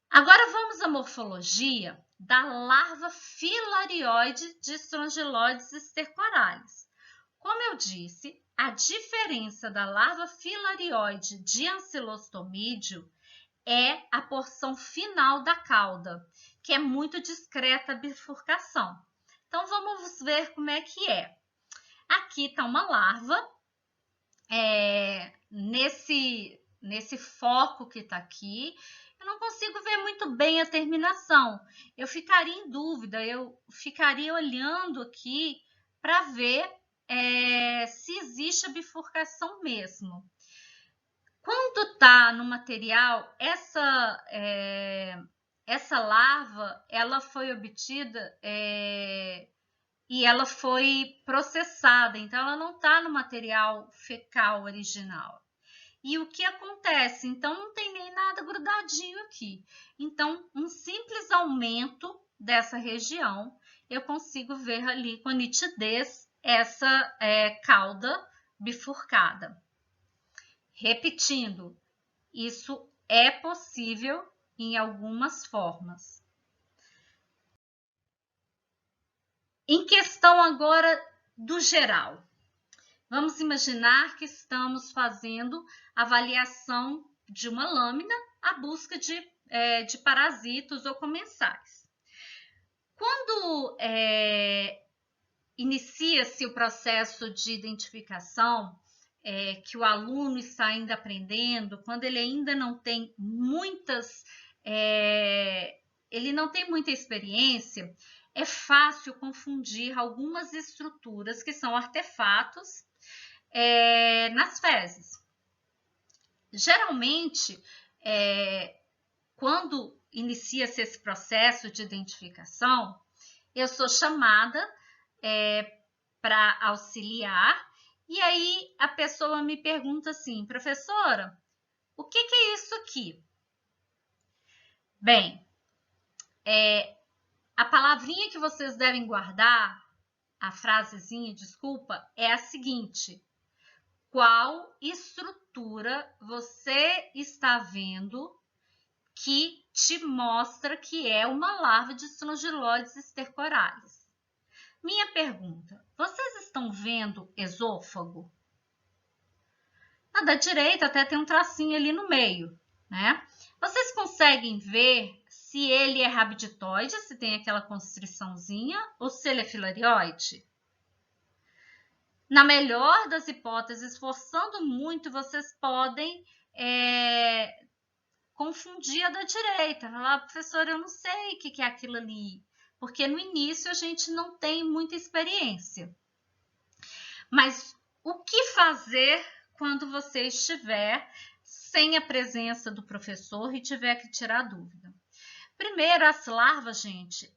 Agora vamos à morfologia da larva filarioide de estrongiloides estercoralis. Como eu disse, a diferença da larva filarioide de ancilostomídeo é a porção final da cauda, que é muito discreta a bifurcação. Então vamos ver como é que é. Aqui está uma larva, nesse foco que está aqui. Eu não consigo ver muito bem a terminação. Eu ficaria em dúvida, eu ficaria olhando aqui para ver se existe a bifurcação mesmo. Quando está no material, essa larva, ela foi obtida e ela foi processada, então ela não está no material fecal original. E o que acontece? Então, não tem nem nada grudadinho aqui. Então, um simples aumento dessa região, eu consigo ver ali com nitidez essa cauda bifurcada. Repetindo, isso é possível em algumas formas. Em questão agora do geral. Vamos imaginar que estamos fazendo avaliação de uma lâmina à busca de parasitos ou comensais. Quando inicia-se o processo de identificação, que o aluno está ainda aprendendo, quando ele ainda não tem ele não tem muita experiência, é fácil confundir algumas estruturas que são artefatos nas fezes. Geralmente, quando inicia-se esse processo de identificação, eu sou chamada para auxiliar, e aí a pessoa me pergunta assim: professora, o que é isso aqui? Bem, a palavrinha que vocês devem guardar, a frasezinha, desculpa, é a seguinte: qual estrutura você está vendo que te mostra que é uma larva de estrongiloides estercoralis? Minha pergunta: vocês estão vendo esôfago? Na da direita até tem um tracinho ali no meio, né? Vocês conseguem ver se ele é rabiditoide, se tem aquela constriçãozinha, ou se ele é filarioide? Na melhor das hipóteses, forçando muito, vocês podem confundir a da direita. Falar, professora, eu não sei o que é aquilo ali. Porque no início a gente não tem muita experiência. Mas o que fazer quando você estiver sem a presença do professor e tiver que tirar dúvida? Primeiro, as larvas, gente,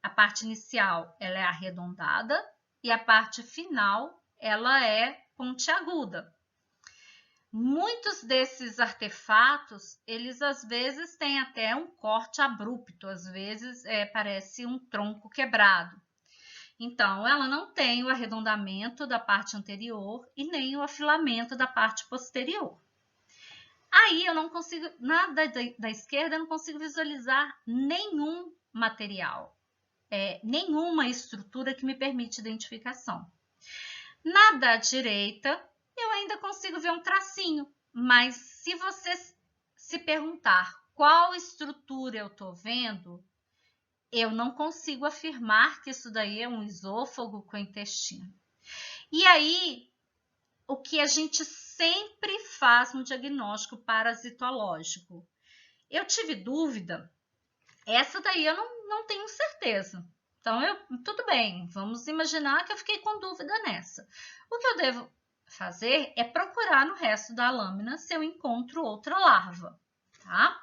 a parte inicial ela é arredondada e a parte final ela é pontiaguda. Muitos desses artefatos, eles às vezes têm até um corte abrupto, às vezes parece um tronco quebrado. Então, ela não tem o arredondamento da parte anterior e nem o afilamento da parte posterior. Aí eu não consigo, da esquerda, eu não consigo visualizar nenhum material, nenhuma estrutura que me permite identificação. Na da direita, eu ainda consigo ver um tracinho, mas se você se perguntar qual estrutura eu estou vendo, eu não consigo afirmar que isso daí é um esôfago com intestino. E aí, o que a gente sempre faz no diagnóstico parasitológico? Eu tive dúvida, essa daí eu não tenho certeza. Então, tudo bem, vamos imaginar que eu fiquei com dúvida nessa. O que eu devo fazer é procurar no resto da lâmina se eu encontro outra larva, tá?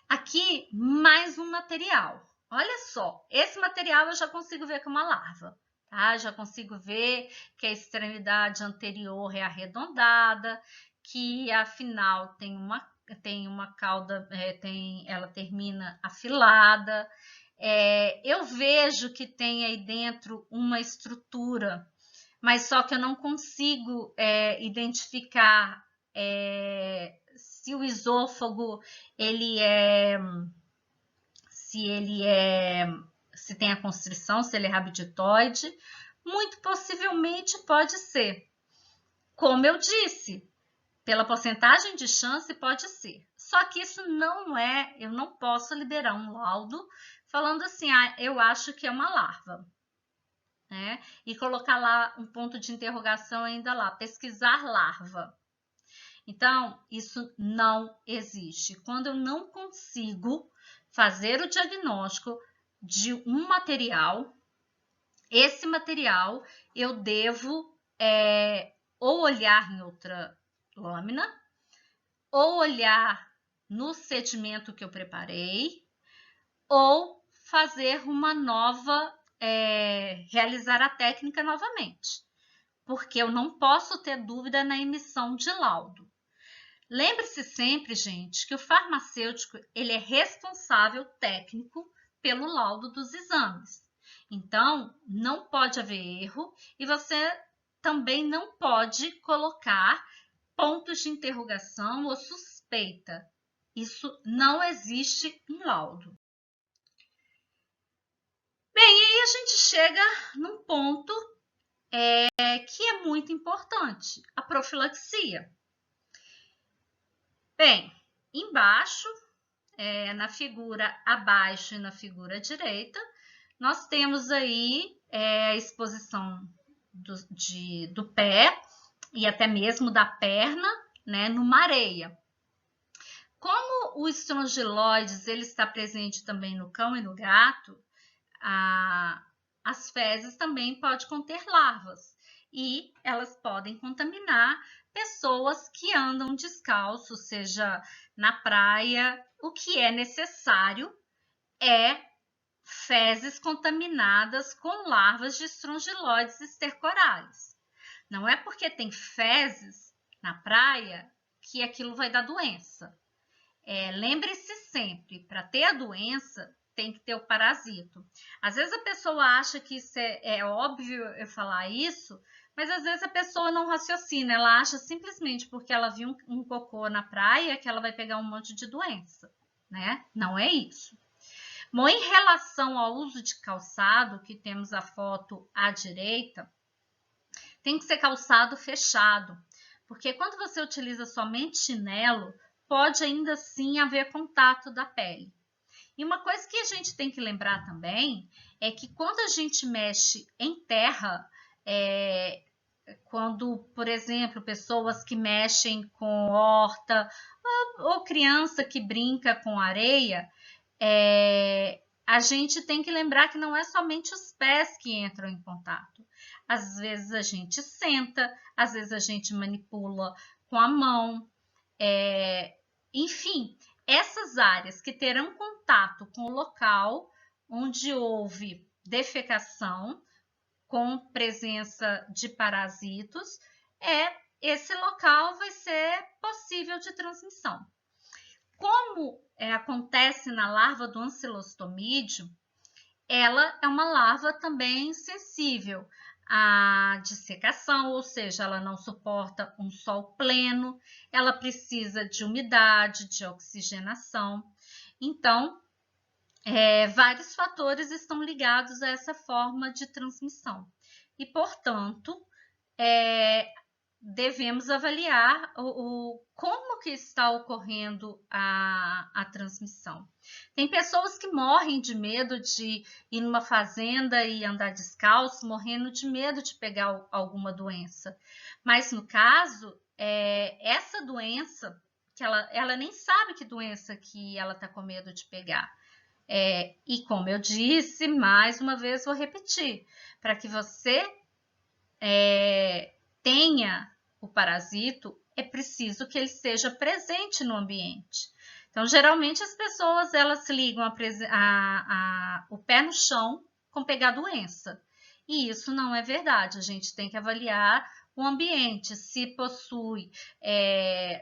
Aqui, mais um material. Olha só, esse material eu já consigo ver que é uma larva, tá? Já consigo ver que a extremidade anterior é arredondada, que a final tem uma cauda, ela termina afilada. Eu vejo que tem aí dentro uma estrutura, mas só que eu não consigo identificar se o esôfago se tem a constrição, se ele é rabditoide. Muito possivelmente pode ser. Como eu disse, pela porcentagem de chance pode ser. Só que isso não eu não posso liberar um laudo falando assim, eu acho que é uma larva. Né? E colocar lá um ponto de interrogação ainda lá, pesquisar larva. Então, isso não existe. Quando eu não consigo fazer o diagnóstico de um material, esse material eu devo ou olhar em outra lâmina, ou olhar no sedimento que eu preparei, ou fazer uma nova, realizar a técnica novamente, porque eu não posso ter dúvida na emissão de laudo. Lembre-se sempre, gente, que o farmacêutico ele é responsável técnico pelo laudo dos exames. Então, não pode haver erro e você também não pode colocar pontos de interrogação ou suspeita. Isso não existe em laudo. Bem, aí a gente chega num ponto que é muito importante, a profilaxia. Bem, embaixo, na figura abaixo e na figura direita, nós temos aí a exposição do pé e até mesmo da perna, né, numa areia. Como o estrongiloides ele está presente também no cão e no gato, as fezes também podem conter larvas e elas podem contaminar pessoas que andam descalços, seja na praia. O que é necessário é fezes contaminadas com larvas de estrongiloides stercoralis. Não é porque tem fezes na praia que aquilo vai dar doença. Lembre-se sempre, para ter a doença, tem que ter o parasito. Às vezes a pessoa acha que isso é óbvio eu falar isso, mas às vezes a pessoa não raciocina, ela acha simplesmente porque ela viu um cocô na praia que ela vai pegar um monte de doença, né? Não é isso. Bom, em relação ao uso de calçado, que temos a foto à direita, tem que ser calçado fechado, porque quando você utiliza somente chinelo, pode ainda assim haver contato da pele. E uma coisa que a gente tem que lembrar também é que quando a gente mexe em terra, quando, por exemplo, pessoas que mexem com horta ou criança que brinca com areia, a gente tem que lembrar que não é somente os pés que entram em contato. Às vezes a gente senta, às vezes a gente manipula com a mão, enfim, essas áreas que terão contato com o local onde houve defecação, com presença de parasitos, esse local vai ser possível de transmissão. Como acontece na larva do ancilostomídeo, ela é uma larva também sensível à dissecação, ou seja, ela não suporta um sol pleno, ela precisa de umidade, de oxigenação. Então, vários fatores estão ligados a essa forma de transmissão. E, portanto, devemos avaliar como que está ocorrendo a transmissão. Tem pessoas que morrem de medo de ir numa fazenda e andar descalço, morrendo de medo de pegar alguma doença. Mas, no caso, essa doença, que ela nem sabe que doença que ela está com medo de pegar. E como eu disse, mais uma vez vou repetir, para que você tenha o parasito, é preciso que ele seja presente no ambiente. Então, geralmente as pessoas elas ligam o pé no chão com pegar doença. E isso não é verdade. A gente tem que avaliar o ambiente, se possui,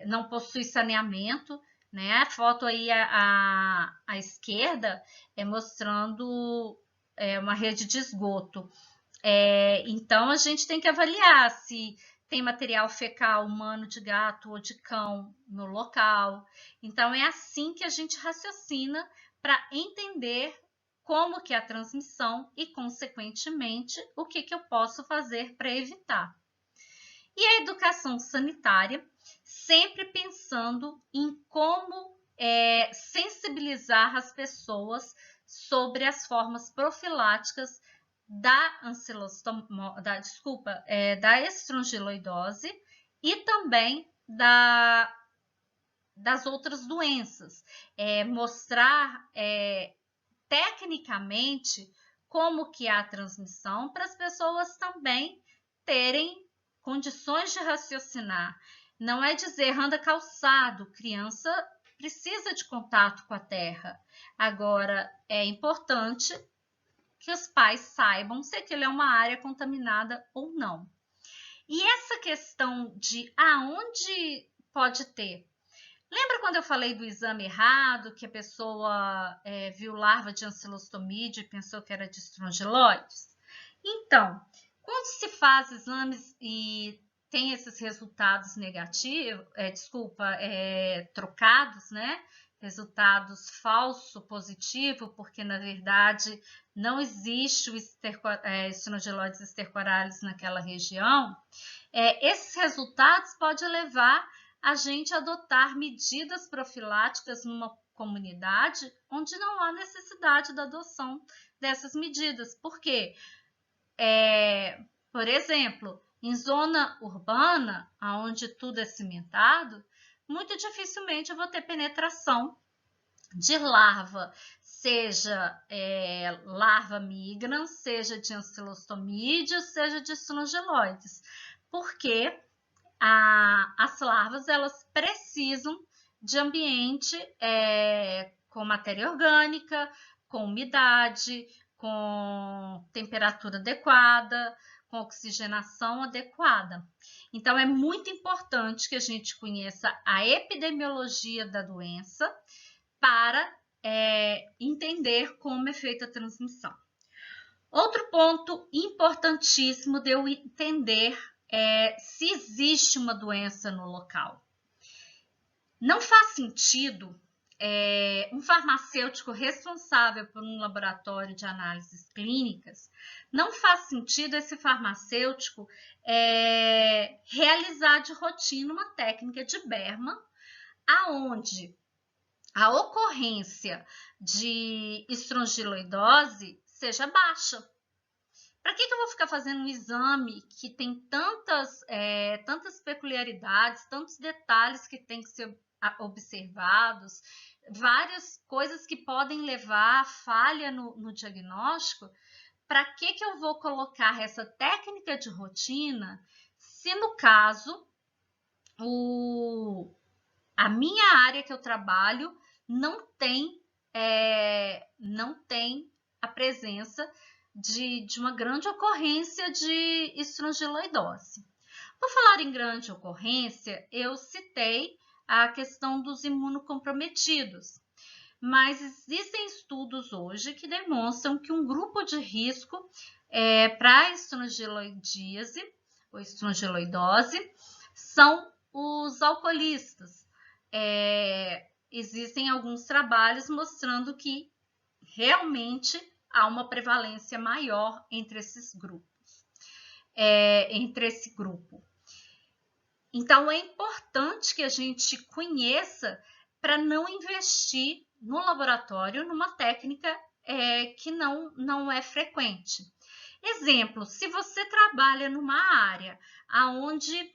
não possui saneamento, né? A foto aí à esquerda é mostrando uma rede de esgoto. Então, a gente tem que avaliar se tem material fecal humano, de gato ou de cão no local. Então, é assim que a gente raciocina para entender como que é a transmissão e, consequentemente, o que eu posso fazer para evitar. E a educação sanitária, sempre pensando em como sensibilizar as pessoas sobre as formas profiláticas da estrongiloidose e também das outras doenças. Mostrar tecnicamente como que é a transmissão para as pessoas também terem condições de raciocinar. Não é dizer anda calçado, criança precisa de contato com a terra. Agora, é importante que os pais saibam se aquilo é uma área contaminada ou não. E essa questão de aonde pode ter? Lembra quando eu falei do exame errado, que a pessoa viu larva de ancilostomídeo e pensou que era de estrongiloides? Então, quando se faz exames e tem esses resultados negativos, trocados, né? Resultados falso positivo, porque na verdade não existe o estrongiloides stercoralis naquela região, esses resultados podem levar a gente a adotar medidas profiláticas numa comunidade onde não há necessidade da adoção dessas medidas. Por quê? Por exemplo, em zona urbana, onde tudo é cimentado, muito dificilmente eu vou ter penetração de larva, seja larva migrans, seja de ancilostomídeos, seja de estrongiloides, porque as larvas elas precisam de ambiente com matéria orgânica, com umidade, com temperatura adequada, com oxigenação adequada. Então, é muito importante que a gente conheça a epidemiologia da doença para entender como é feita a transmissão. Outro ponto importantíssimo de eu entender se existe uma doença no local. Não faz sentido um farmacêutico responsável por um laboratório de análises clínicas, não faz sentido esse farmacêutico realizar de rotina uma técnica de Berman, aonde a ocorrência de estrongiloidose seja baixa. Para que eu vou ficar fazendo um exame que tem tantas peculiaridades, tantos detalhes que tem que ser observados, várias coisas que podem levar a falha no diagnóstico? Para que eu vou colocar essa técnica de rotina se, no caso, a minha área que eu trabalho não tem a presença de uma grande ocorrência de estrongiloidose. Por falar em grande ocorrência, eu citei a questão dos imunocomprometidos, mas existem estudos hoje que demonstram que um grupo de risco para a estrongiloidíase ou estrongiloidose são os alcoolistas. Existem alguns trabalhos mostrando que realmente há uma prevalência maior entre esses grupos, entre esse grupo. Então, é importante que a gente conheça para não investir no laboratório numa técnica que não é frequente. Exemplo, se você trabalha numa área onde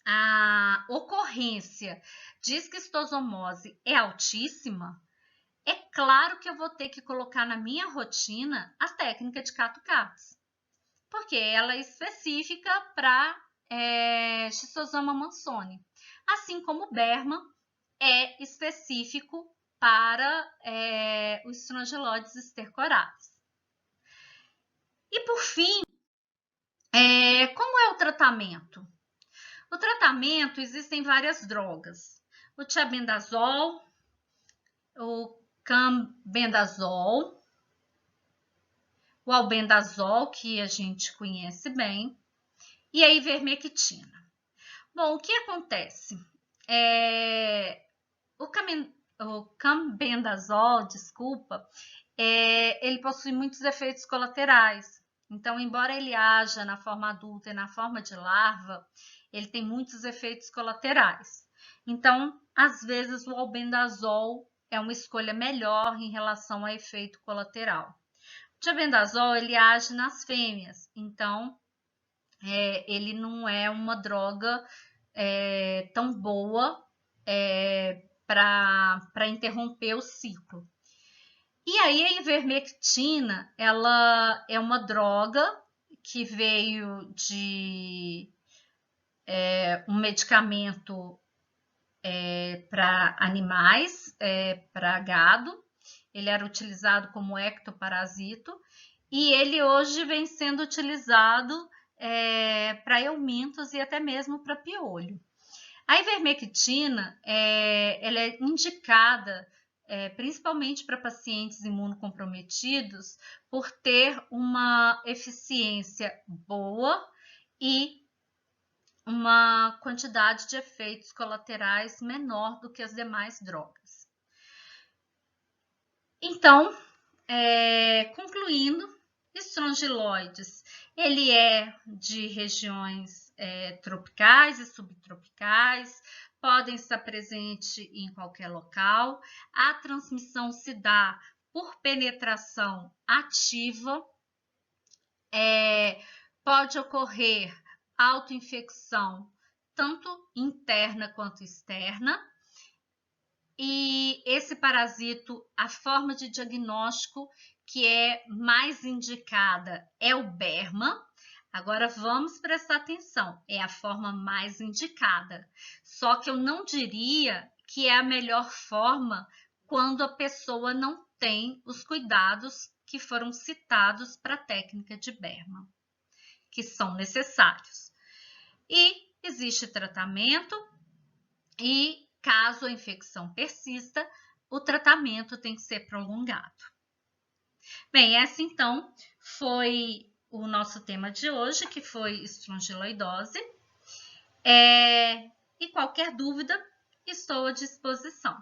a ocorrência de esquistosomose é altíssima, é claro que eu vou ter que colocar na minha rotina a técnica de Kato-Katos, porque ela é específica para Schistosoma mansoni, assim como o Berman é específico para os Strongyloides stercoratus. E por fim, como é o tratamento? O tratamento, existem várias drogas. O tiabendazol, o cambendazol, o albendazol, que a gente conhece bem, e a ivermectina. Bom, o que acontece? O cambendazol, ele possui muitos efeitos colaterais. Então, embora ele haja na forma adulta e na forma de larva, ele tem muitos efeitos colaterais. Então, às vezes, o albendazol é uma escolha melhor em relação a efeito colateral. O tiabendazol, ele age nas fêmeas, então ele não é uma droga tão boa para interromper o ciclo. E aí a ivermectina, ela é uma droga que veio de um medicamento para animais, para gado. Ele era utilizado como ectoparasito e ele hoje vem sendo utilizado para eumintos e até mesmo para piolho. A ivermectina ela é indicada principalmente para pacientes imunocomprometidos por ter uma eficiência boa e uma quantidade de efeitos colaterais menor do que as demais drogas. Então, concluindo, estrongiloides, ele é de regiões tropicais e subtropicais, podem estar presentes em qualquer local. A transmissão se dá por penetração ativa, pode ocorrer autoinfecção tanto interna quanto externa. E esse parasito, a forma de diagnóstico que é mais indicada é o Berman. Agora vamos prestar atenção, é a forma mais indicada. Só que eu não diria que é a melhor forma quando a pessoa não tem os cuidados que foram citados para a técnica de Berman, que são necessários. E existe tratamento e caso a infecção persista, o tratamento tem que ser prolongado. Bem, essa então foi o nosso tema de hoje, que foi estrongiloidose. E qualquer dúvida, estou à disposição.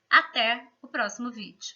Até o próximo vídeo.